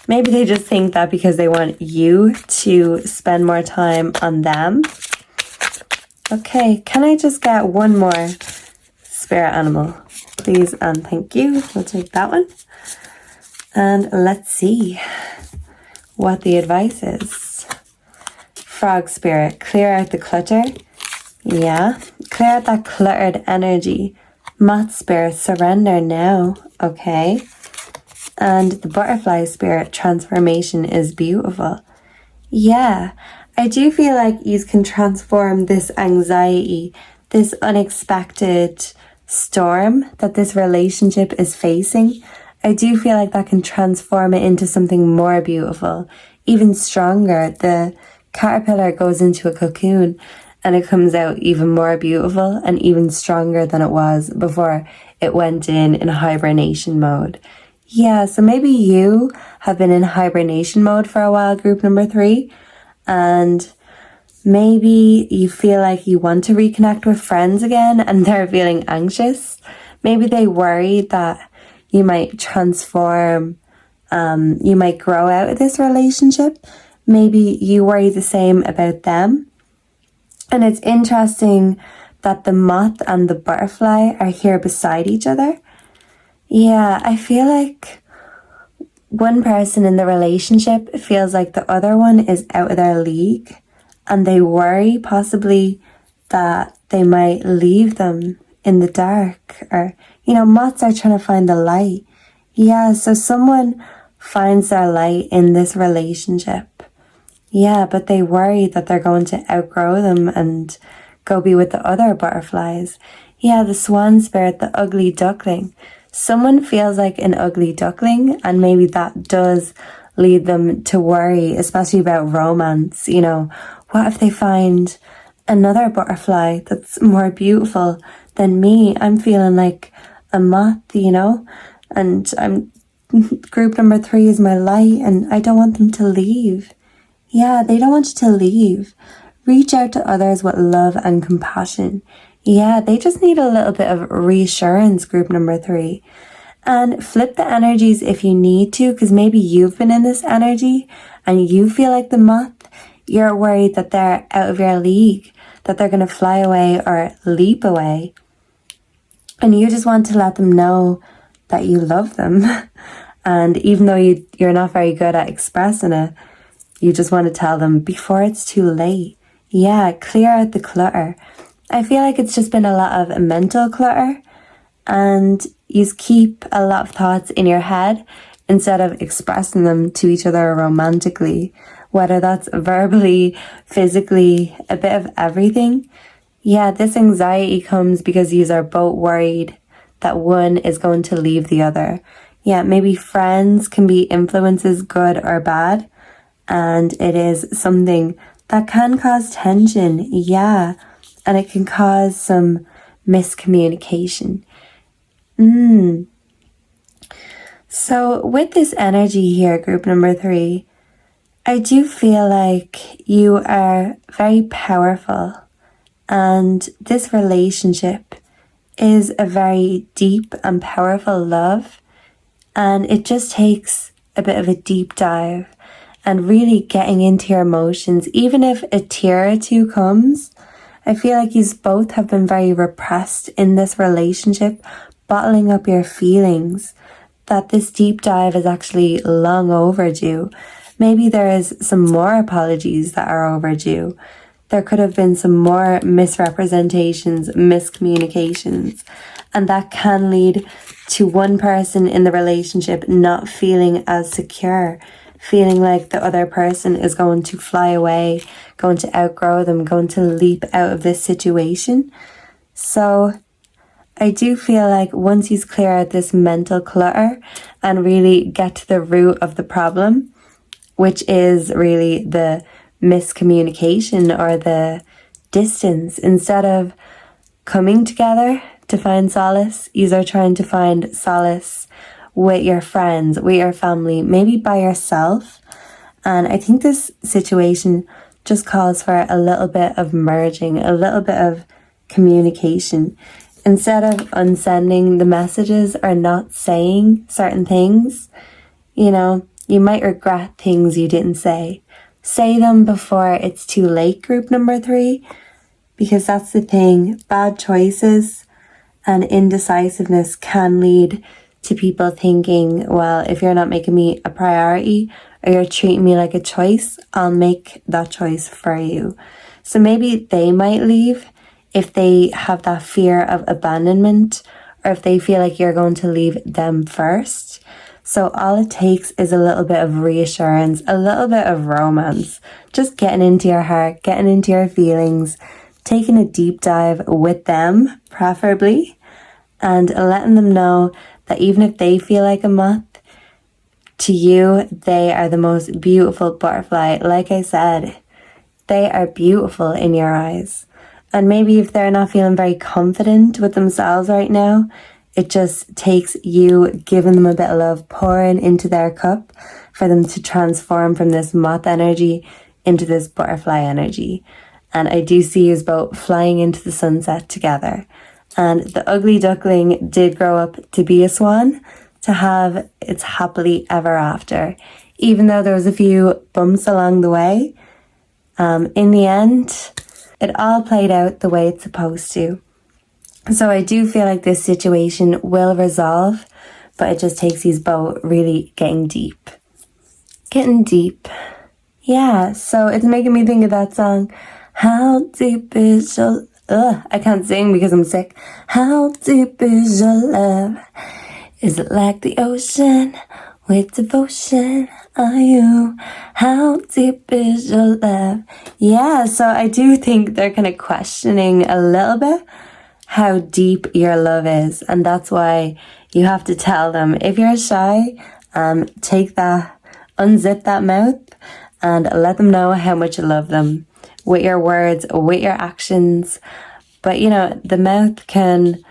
Maybe they just think that because they want you to spend more time on them. Okay, can I just get one more spirit animal, please and thank you? We'll take that one. And let's see what the advice is. Frog spirit, clear out the clutter. Yeah, clear out that cluttered energy. Moth spirit, surrender now. Okay. And the butterfly spirit, transformation is beautiful. Yeah, I do feel like you can transform this anxiety, this unexpected storm that this relationship is facing. I do feel like that can transform it into something more beautiful, even stronger. The caterpillar goes into a cocoon and it comes out even more beautiful and even stronger than it was before it went in hibernation mode. Yeah, so maybe you have been in hibernation mode for a while, group number 3, and maybe you feel like you want to reconnect with friends again and they're feeling anxious. Maybe they worry that you might transform, you might grow out of this relationship. Maybe you worry the same about them. And it's interesting that the moth and the butterfly are here beside each other. Yeah, I feel like one person in the relationship feels like the other one is out of their league, and they worry possibly that they might leave them in the dark, or, moths are trying to find the light. Yeah, so someone finds their light in this relationship. Yeah, but they worry that they're going to outgrow them and go be with the other butterflies. Yeah, the swan spirit, the ugly duckling. Someone feels like an ugly duckling, and maybe that does lead them to worry, especially about romance. What if they find another butterfly that's more beautiful than me? I'm feeling like a moth, and group number 3 is my light, and I don't want them to leave. Yeah, they don't want you to leave. Reach out to others with love and compassion. Yeah, they just need a little bit of reassurance, group number 3. And flip the energies if you need to, because maybe you've been in this energy and you feel like the moth. You're worried that they're out of your league, that they're going to fly away or leap away. And you just want to let them know that you love them. And even though you're not very good at expressing it, you just want to tell them before it's too late. Yeah, clear out the clutter. I feel like it's just been a lot of mental clutter, and you keep a lot of thoughts in your head instead of expressing them to each other romantically, whether that's verbally, physically, a bit of everything. Yeah, this anxiety comes because you are both worried that one is going to leave the other. Yeah, maybe friends can be influences, good or bad, and it is something that can cause tension. Yeah, and it can cause some miscommunication. So with this energy here, group number 3, I do feel like you are very powerful, and this relationship is a very deep and powerful love, and it just takes a bit of a deep dive and really getting into your emotions. Even if a tear or two comes, I feel like you both have been very repressed in this relationship, bottling up your feelings, that this deep dive is actually long overdue. Maybe there is some more apologies that are overdue. There could have been some more misrepresentations, miscommunications, and that can lead to one person in the relationship not feeling as secure, feeling like the other person is going to fly away, going to outgrow them, going to leap out of this situation. So I do feel like once you clear out this mental clutter and really get to the root of the problem, which is really the miscommunication or the distance, instead of coming together to find solace, you are trying to find solace with your friends, with your family, maybe by yourself. And I think this situation just calls for a little bit of merging, a little bit of communication. Instead of unsending the messages or not saying certain things, you might regret things you didn't say. Say them before it's too late, group number 3, because that's the thing. Bad choices and indecisiveness can lead to people thinking, well, if you're not making me a priority or you're treating me like a choice, I'll make that choice for you. So maybe they might leave if they have that fear of abandonment, or if they feel like you're going to leave them first. So all it takes is a little bit of reassurance, a little bit of romance, just getting into your heart, getting into your feelings, taking a deep dive with them, preferably, and letting them know that even if they feel like a moth, to you, they are the most beautiful butterfly. Like I said, they are beautiful in your eyes. And maybe if they're not feeling very confident with themselves right now, it just takes you giving them a bit of love, pouring into their cup for them to transform from this moth energy into this butterfly energy. And I do see you both flying into the sunset together. And the ugly duckling did grow up to be a swan, to have its happily ever after. Even though there was a few bumps along the way, in the end, it all played out the way it's supposed to. So I do feel like this situation will resolve, but it just takes these both really getting deep. Getting deep. Yeah, so it's making me think of that song, How Deep Is Your... I can't sing because I'm sick. How deep is your love? Is it like the ocean? With devotion are you? How deep is your love? Yeah, so I do think they're kind of questioning a little bit how deep your love is. And that's why you have to tell them, if you're shy, take that, unzip that mouth and let them know how much you love them. With your words, with your actions. But you know, the mouth can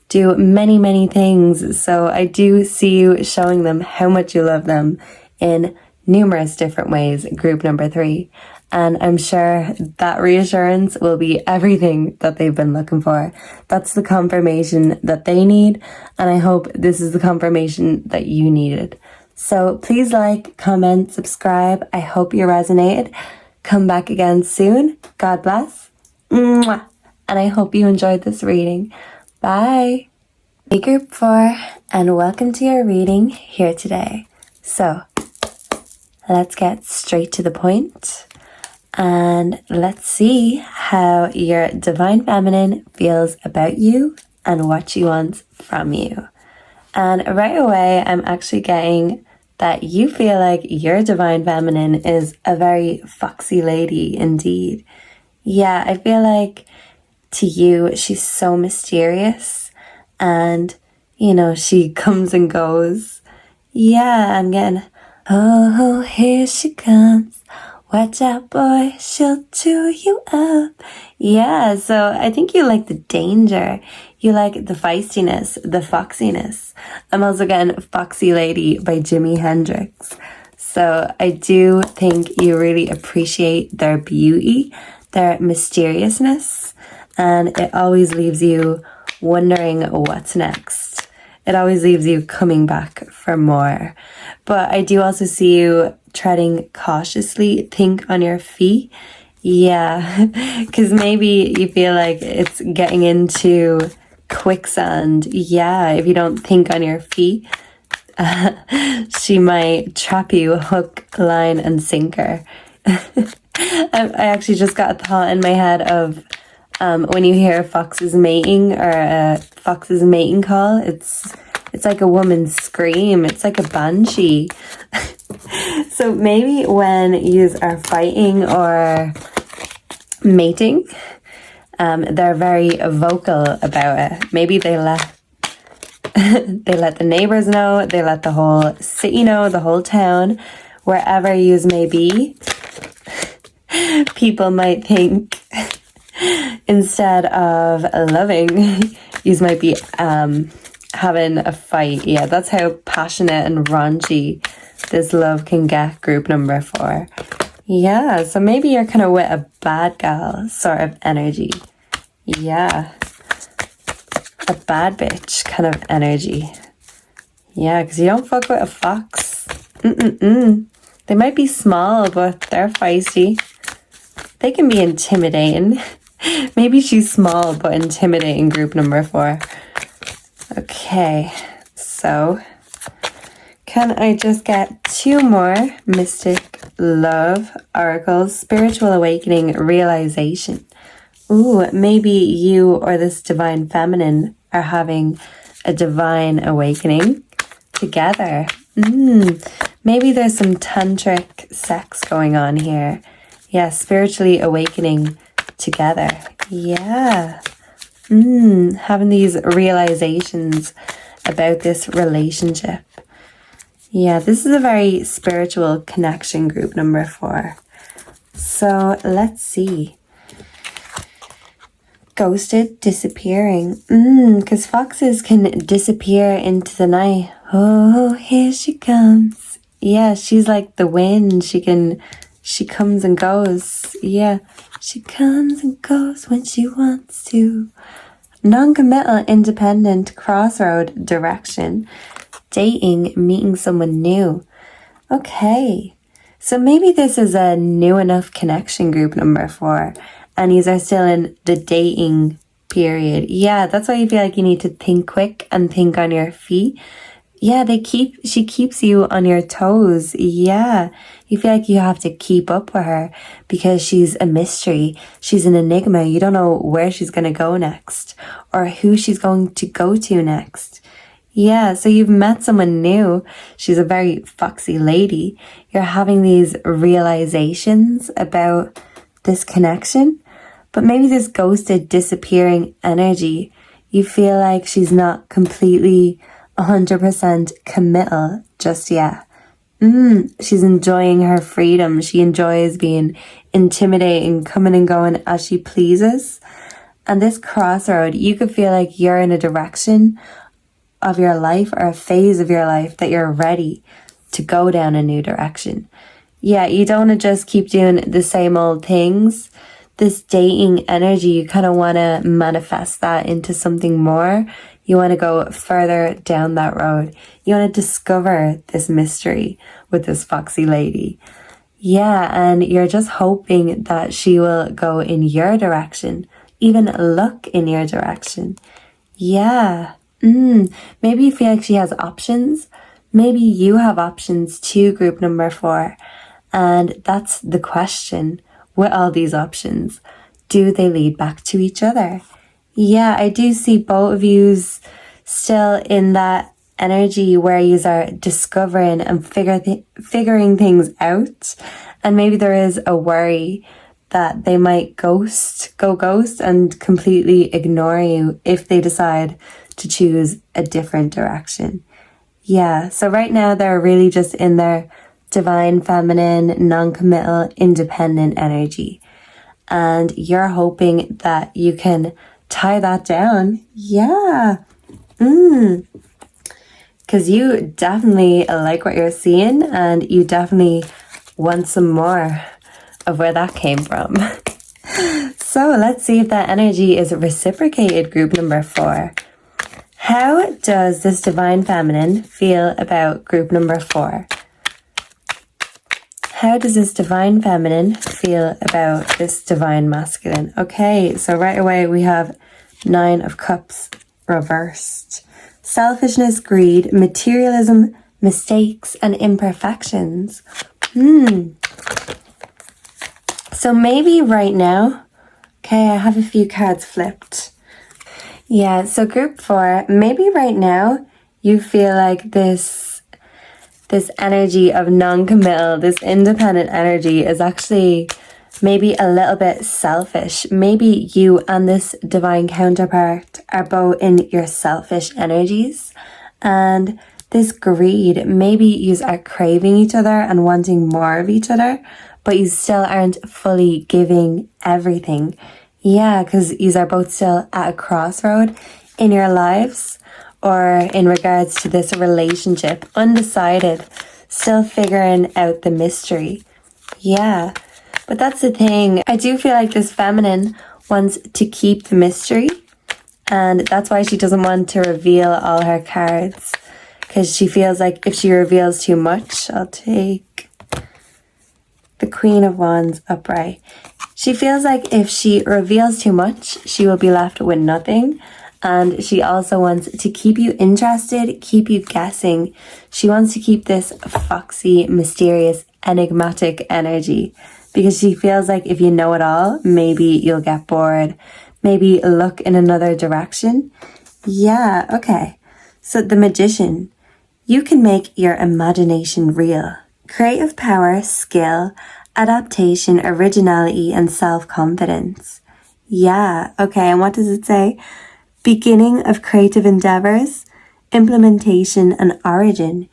do many, many things. So I do see you showing them how much you love them in numerous different ways, group number 3. And I'm sure that reassurance will be everything that they've been looking for. That's the confirmation that they need. And I hope this is the confirmation that you needed. So please like, comment, subscribe. I hope you resonated. Come back again soon. God bless. Mwah. And I hope you enjoyed this reading. Bye. Hey group 4, and welcome to your reading here today. So let's get straight to the point. And let's see how your divine feminine feels about you and what she wants from you. And right away, I'm actually getting that you feel like your divine feminine is a very foxy lady indeed. Yeah, I feel like to you, she's so mysterious and, you know, she comes and goes. Yeah, I'm getting, oh, here she comes. Watch out, boy, she'll chew you up. Yeah, so I think you like the danger. You like the feistiness, the foxiness. I'm also getting Foxy Lady by Jimi Hendrix. So I do think you really appreciate their beauty, their mysteriousness, and it always leaves you wondering what's next. It always leaves you coming back for more. But I do also see you treading cautiously, think on your feet. Yeah, because maybe you feel like it's getting into quicksand. Yeah, if you don't think on your feet, she might trap you hook, line, and sinker. I actually just got a thought in my head of when you hear a fox's mating or a fox's mating call, it's like a woman's scream. It's like a banshee. So maybe when you are fighting or mating, they're very vocal about it. Maybe they let the neighbors know, they let the whole city know, the whole town, wherever yous may be. People might think instead of loving, yous might be having a fight. Yeah, that's how passionate and raunchy this love can get, group number 4. Yeah, so maybe you're kind of with a bad gal sort of energy. Yeah. A bad bitch kind of energy. Yeah, because you don't fuck with a fox. They might be small, but they're feisty. They can be intimidating. Maybe she's small, but intimidating, group number 4. Okay, so can I just get 2 more mystic love oracles? Spiritual awakening, realization. Ooh, maybe you or this divine feminine are having a divine awakening together. Maybe there's some tantric sex going on here. Yeah, spiritually awakening together. Yeah. Having these realizations about this relationship. Yeah, this is a very spiritual connection, group number 4. So let's see. ghosted, disappearing. Because foxes can disappear into the night. Oh, here she comes. Yeah, she's like the wind. She comes and goes. Yeah, she comes and goes when she wants to. Non-committal, independent, crossroad, direction. Dating, meeting someone new. Okay, so maybe this is a new enough connection group number 4. And these are still in the dating period. Yeah, that's why you feel like you need to think quick and think on your feet. Yeah, she keeps you on your toes. Yeah, you feel like you have to keep up with her because she's a mystery. She's an enigma. You don't know where she's going to go next or who she's going to go to next. Yeah, so you've met someone new. She's a very foxy lady. You're having these realizations about this connection. But maybe this ghosted, disappearing energy, you feel like she's not completely 100% committal just yet. She's enjoying her freedom. She enjoys being intimidating, coming and going as she pleases. And this crossroad, you could feel like you're in a direction of your life or a phase of your life that you're ready to go down a new direction. Yeah, you don't want to just keep doing the same old things. This dating energy, you kind of want to manifest that into something more. You want to go further down that road. You want to discover this mystery with this foxy lady. Yeah, and you're just hoping that she will go in your direction, even look in your direction. Yeah. Maybe you feel like she has options. Maybe you have options too, group number 4. And that's the question. With all these options, do they lead back to each other? Yeah, I do see both of yous still in that energy where you are discovering and figuring things out. And maybe there is a worry that they might go ghost and completely ignore you if they decide to choose a different direction. Yeah, so right now they're really just in their divine feminine, non-committal, independent energy. And you're hoping that you can tie that down. Yeah. Because you definitely like what you're seeing and you definitely want some more of where that came from. So let's see if that energy is reciprocated, group number 4. How does this divine feminine feel about group number 4? How does this divine feminine feel about this divine masculine? Okay, so right away we have 9 of Cups reversed. Selfishness, greed, materialism, mistakes, and imperfections. So maybe right now, okay, I have a few cards flipped. Yeah, so group 4, maybe right now you feel like this energy of non-committal, this independent energy is actually maybe a little bit selfish. Maybe you and this divine counterpart are both in your selfish energies. And this greed, maybe you are craving each other and wanting more of each other, but you still aren't fully giving everything. Yeah, because you are both still at a crossroad in your lives or in regards to this relationship, undecided, still figuring out the mystery. Yeah, but that's the thing. I do feel like this feminine wants to keep the mystery, and that's why she doesn't want to reveal all her cards, because she feels like if she reveals too much, I'll take the Queen of Wands upright. She feels like if she reveals too much, she will be left with nothing. And she also wants to keep you interested, keep you guessing. She wants to keep this foxy, mysterious, enigmatic energy because she feels like if you know it all, maybe you'll get bored. Maybe look in another direction. Yeah, okay. So the Magician, you can make your imagination real. Creative power, skill, adaptation, originality, and self-confidence. Yeah, okay, and what does it say? Beginning of creative endeavors, implementation, and origin.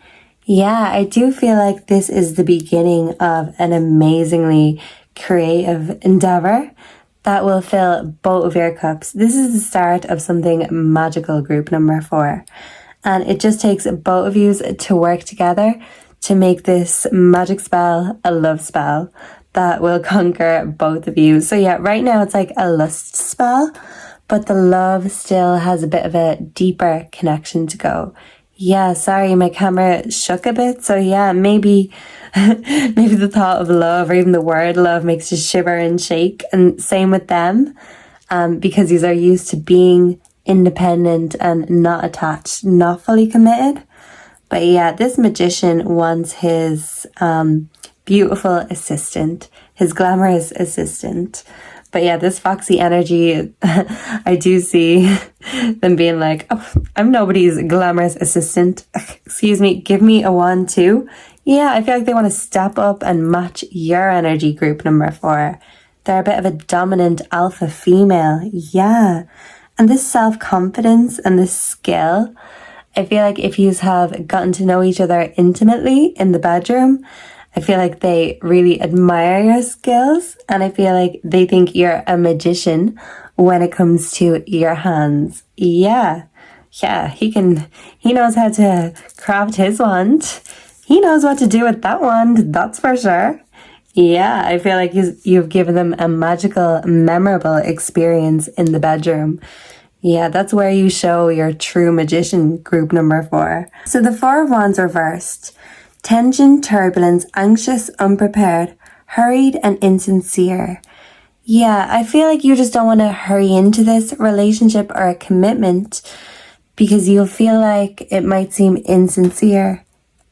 Yeah, I do feel like this is the beginning of an amazingly creative endeavor that will fill both of your cups. This is the start of something magical, group number 4. And it just takes both of you to work together to make this magic spell a love spell that will conquer both of you. So yeah, right now it's like a lust spell, but the love still has a bit of a deeper connection to go. Yeah, sorry, my camera shook a bit. So yeah, maybe the thought of love or even the word love makes you shiver and shake. And same with them, because these are used to being independent and not attached, not fully committed. But yeah, this magician wants his beautiful assistant, his glamorous assistant. But yeah, this foxy energy, I do see them being like, oh, I'm nobody's glamorous assistant. Excuse me, give me a wand too. Yeah, I feel like they want to step up and match your energy, group number 4. They're a bit of a dominant alpha female. Yeah. And this self-confidence and this skill, I feel like if you have gotten to know each other intimately in the bedroom, I feel like they really admire your skills, and I feel like they think you're a magician when it comes to your hands. Yeah, he knows how to craft his wand. He knows what to do with that wand, that's for sure. Yeah, I feel like you've given them a magical, memorable experience in the bedroom. Yeah, that's where you show your true magician, group number 4. So the 4 of Wands reversed. Tension, turbulence, anxious, unprepared, hurried and insincere. Yeah, I feel like you just don't want to hurry into this relationship or a commitment because you'll feel like it might seem insincere.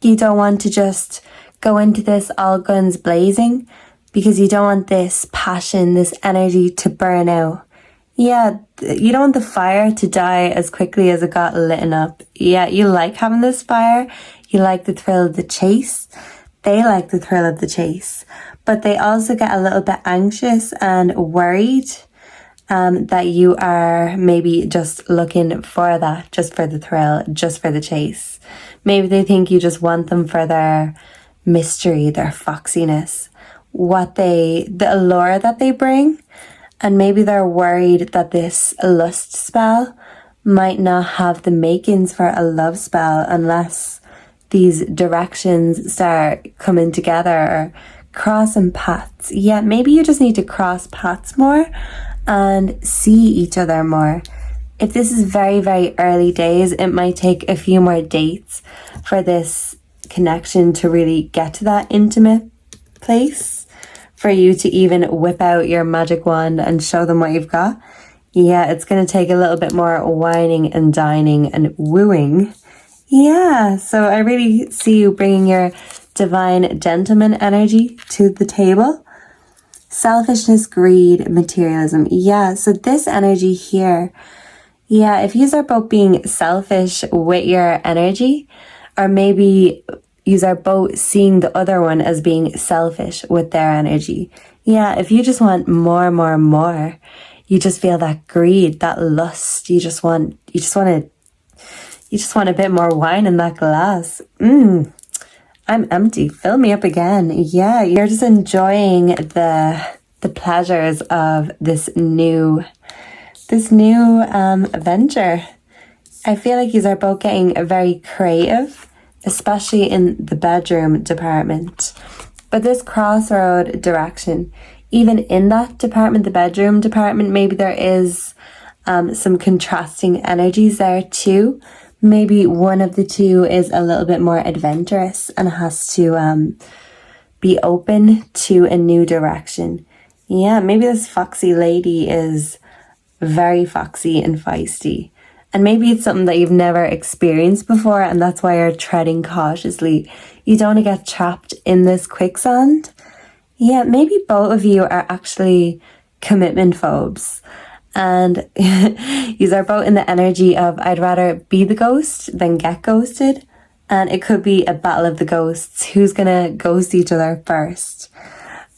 You don't want to just go into this all guns blazing because you don't want this passion, this energy to burn out. Yeah, you don't want the fire to die as quickly as it got lit up. Yeah, you like having this fire. You like the thrill of the chase. They like the thrill of the chase. But they also get a little bit anxious and worried that you are maybe just looking for that, just for the thrill, just for the chase. Maybe they think you just want them for their mystery, their foxiness, the allure that they bring. And maybe they're worried that this lust spell might not have the makings for a love spell unless these directions start coming together or crossing paths. Yeah, maybe you just need to cross paths more and see each other more. If this is very, very early days, it might take a few more dates for this connection to really get to that intimate place, for you to even whip out your magic wand and show them what you've got. Yeah, it's going to take a little bit more whining and dining and wooing. Yeah, so I really see you bringing your divine gentleman energy to the table. Selfishness, greed, materialism. Yeah, so this energy here, yeah, if you are both being selfish with your energy, or maybe you are both seeing the other one as being selfish with their energy. Yeah, if you just want more, you just feel that greed, that lust. You just want a bit more wine in that glass. I'm empty. Fill me up again. Yeah, you're just enjoying the pleasures of this new venture. I feel like you are both getting very creative, especially in the bedroom department. But this crossroad direction, even in that department, the bedroom department, maybe there is some contrasting energies there too. Maybe one of the two is a little bit more adventurous and has to be open to a new direction. Yeah, maybe this foxy lady is very foxy and feisty. And maybe it's something that you've never experienced before, and that's why you're treading cautiously. You don't want to get trapped in this quicksand. Yeah, maybe both of you are actually commitment phobes. And you are both in the energy of, I'd rather be the ghost than get ghosted. And it could be a battle of the ghosts. Who's going to ghost each other first?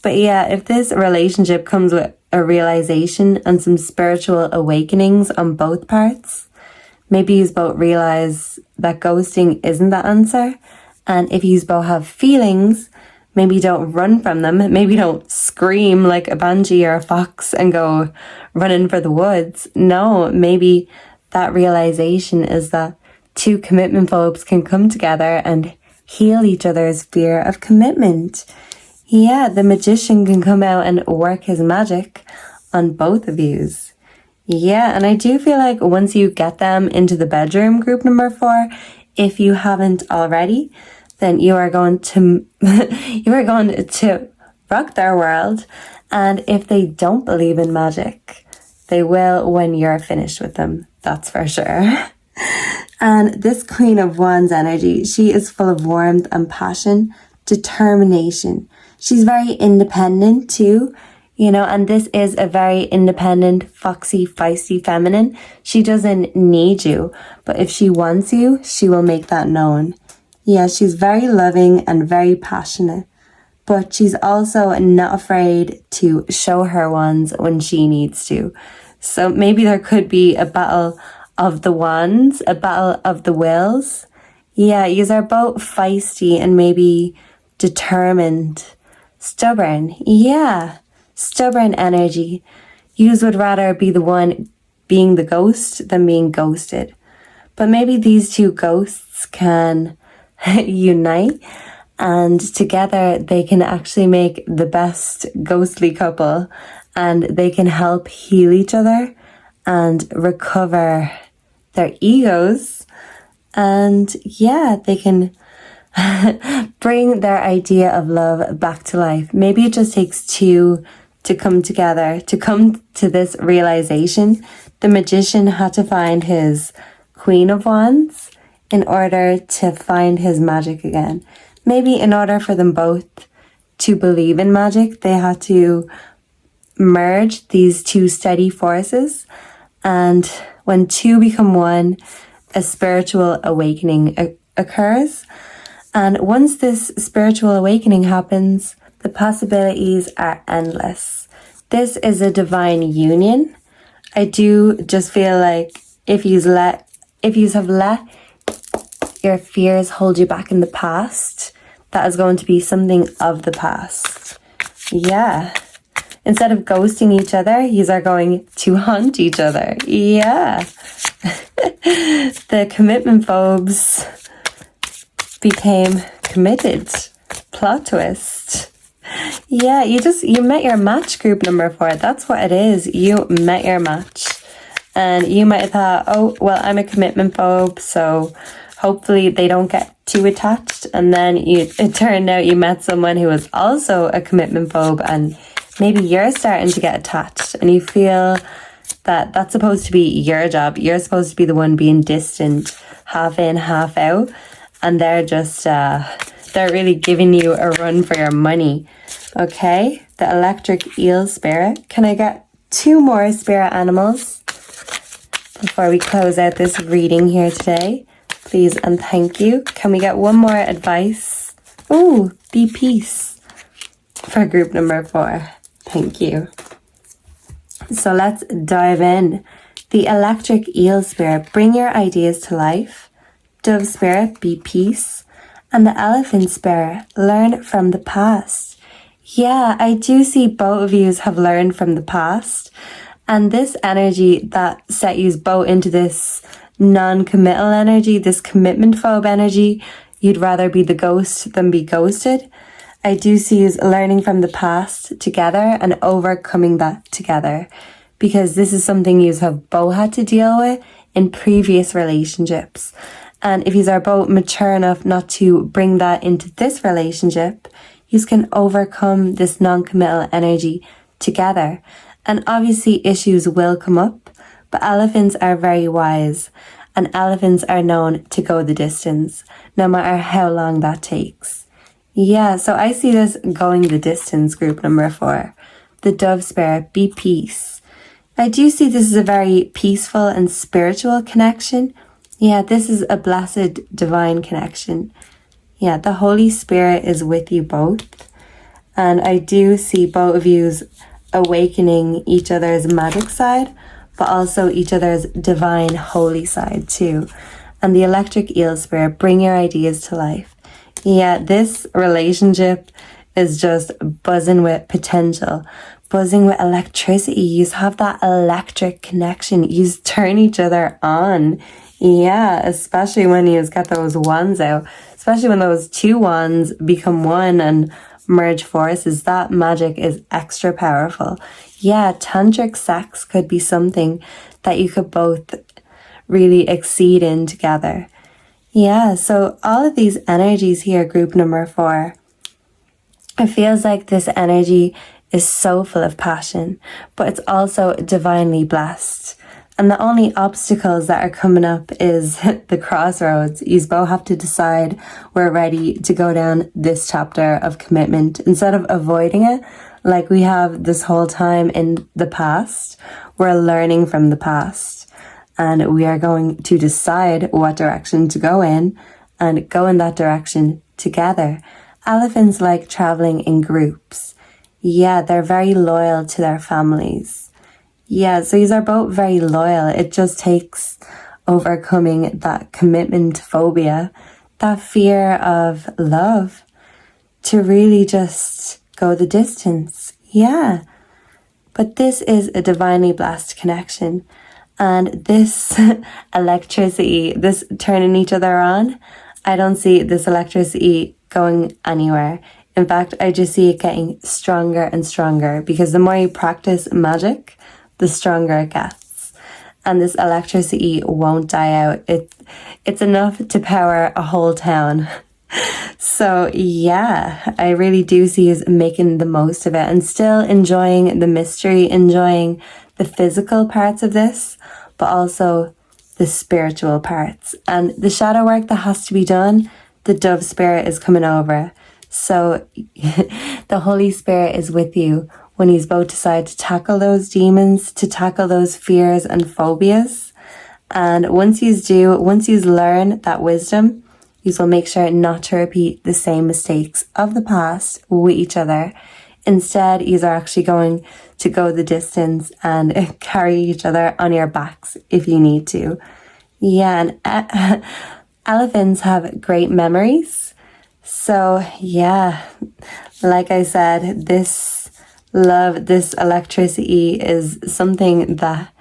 But yeah, if this relationship comes with a realization and some spiritual awakenings on both parts, maybe you both realize that ghosting isn't the answer. And if you both have feelings, maybe don't run from them. Maybe don't scream like a banshee or a fox and go running for the woods. No, maybe that realization is that two commitment phobes can come together and heal each other's fear of commitment. Yeah, the magician can come out and work his magic on both of yous. Yeah, and I do feel like once you get them into the bedroom, group number 4, if you haven't already, then you are going to rock their world. And if they don't believe in magic, they will when you're finished with them. That's for sure. And this Queen of Wands energy, she is full of warmth and passion, determination. She's very independent too, you know, and this is a very independent, foxy, feisty feminine. She doesn't need you, but if she wants you, she will make that known. Yeah, she's very loving and very passionate, but she's also not afraid to show her wands when she needs to. So maybe there could be a battle of the wands, a battle of the wills. Yeah, yous are both feisty and maybe determined, stubborn. Yeah, stubborn energy. Yous would rather be the one being the ghost than being ghosted. But maybe these two ghosts can unite, and together they can actually make the best ghostly couple, and they can help heal each other and recover their egos. And yeah, they can bring their idea of love back to life. Maybe it just takes two to come together, to come to this realization. The magician had to find his Queen of Wands in order to find his magic again. Maybe in order for them both to believe in magic, they had to merge these two steady forces. And when two become one, a spiritual awakening occurs. And once this spiritual awakening happens, the possibilities are endless. This is a divine union. I do just feel like if you have let your fears hold you back in the past, that is going to be something of the past. Yeah. Instead of ghosting each other, yous are going to haunt each other. Yeah. The commitment phobes became committed. Plot twist. Yeah, you met your match, group number 4. That's what it is. You met your match. And you might have thought, oh, well, I'm a commitment phobe, so hopefully they don't get too attached. And then it turned out you met someone who was also a commitment phobe, and maybe you're starting to get attached and you feel that that's supposed to be your job. You're supposed to be the one being distant, half in, half out. And they're just, they're really giving you a run for your money. Okay, the electric eel spirit. Can I get 2 more spirit animals before we close out this reading here today? Please and thank you. Can we get one more advice? Ooh, be peace for group number 4. Thank you. So let's dive in. The electric eel spirit, bring your ideas to life. Dove spirit, be peace. And the elephant spirit, learn from the past. Yeah, I do see both of you have learned from the past. And this energy that set you both into this non-committal energy, this commitment phobe energy, you'd rather be the ghost than be ghosted. I do see you learning from the past together and overcoming that together, because this is something you have both had to deal with in previous relationships. And if you are both mature enough not to bring that into this relationship, you can overcome this non-committal energy together. And obviously issues will come up, but elephants are very wise, and elephants are known to go the distance, no matter how long that takes. Yeah, so I see this going the distance, group number 4. The dove spirit, be peace. I do see this as a very peaceful and spiritual connection. Yeah, this is a blessed divine connection. Yeah, the Holy Spirit is with you both. And I do see both of you awakening each other's magic side, but also each other's divine holy side too. And the electric eel spirit, bring your ideas to life. Yeah, this relationship is just buzzing with potential, buzzing with electricity. You have that electric connection. You turn each other on. Yeah, especially when you get those wands out, especially when those two wands become one and merge forces. That magic is extra powerful. Yeah, tantric sex could be something that you could both really exceed in together. Yeah, so all of these energies here, group number 4, it feels like this energy is so full of passion, but it's also divinely blessed. And the only obstacles that are coming up is the crossroads. You both have to decide we're ready to go down this chapter of commitment. Instead of avoiding it, like we have this whole time in the past, we're learning from the past. And we are going to decide what direction to go in and go in that direction together. Elephants like traveling in groups. Yeah, they're very loyal to their families. Yeah, so these are both very loyal. It just takes overcoming that commitment phobia, that fear of love, to really just go the distance. Yeah. But this is a divinely blessed connection. And this electricity, this turning each other on, I don't see this electricity going anywhere. In fact, I just see it getting stronger and stronger, because the more you practice magic, the stronger it gets. And this electricity won't die out. It's enough to power a whole town. So yeah, I really do see us making the most of it and still enjoying the mystery, enjoying the physical parts of this, but also the spiritual parts. And the shadow work that has to be done, the dove spirit is coming over. So the Holy Spirit is with you when you both decide to tackle those demons, to tackle those fears and phobias. And once you learn that wisdom, you will make sure not to repeat the same mistakes of the past with each other. Instead, you are actually going to go the distance and carry each other on your backs if you need to. Yeah, and elephants have great memories. So yeah, like I said, this love, this electricity is something that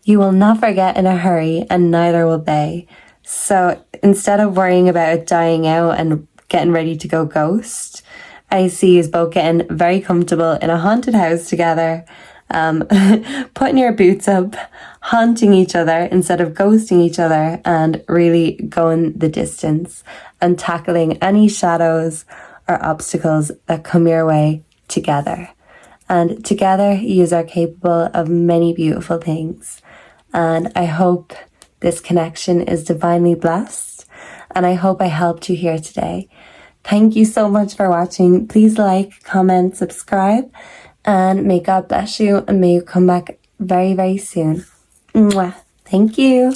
you will not forget in a hurry, and neither will they. So instead of worrying about it dying out and getting ready to go ghost, I see you both getting very comfortable in a haunted house together, putting your boots up, haunting each other instead of ghosting each other, and really going the distance and tackling any shadows or obstacles that come your way together. And together, you are capable of many beautiful things. And I hope this connection is divinely blessed. And I hope I helped you here today. Thank you so much for watching. Please like, comment, subscribe. And may God bless you. And may you come back very, very soon. Mwah. Thank you.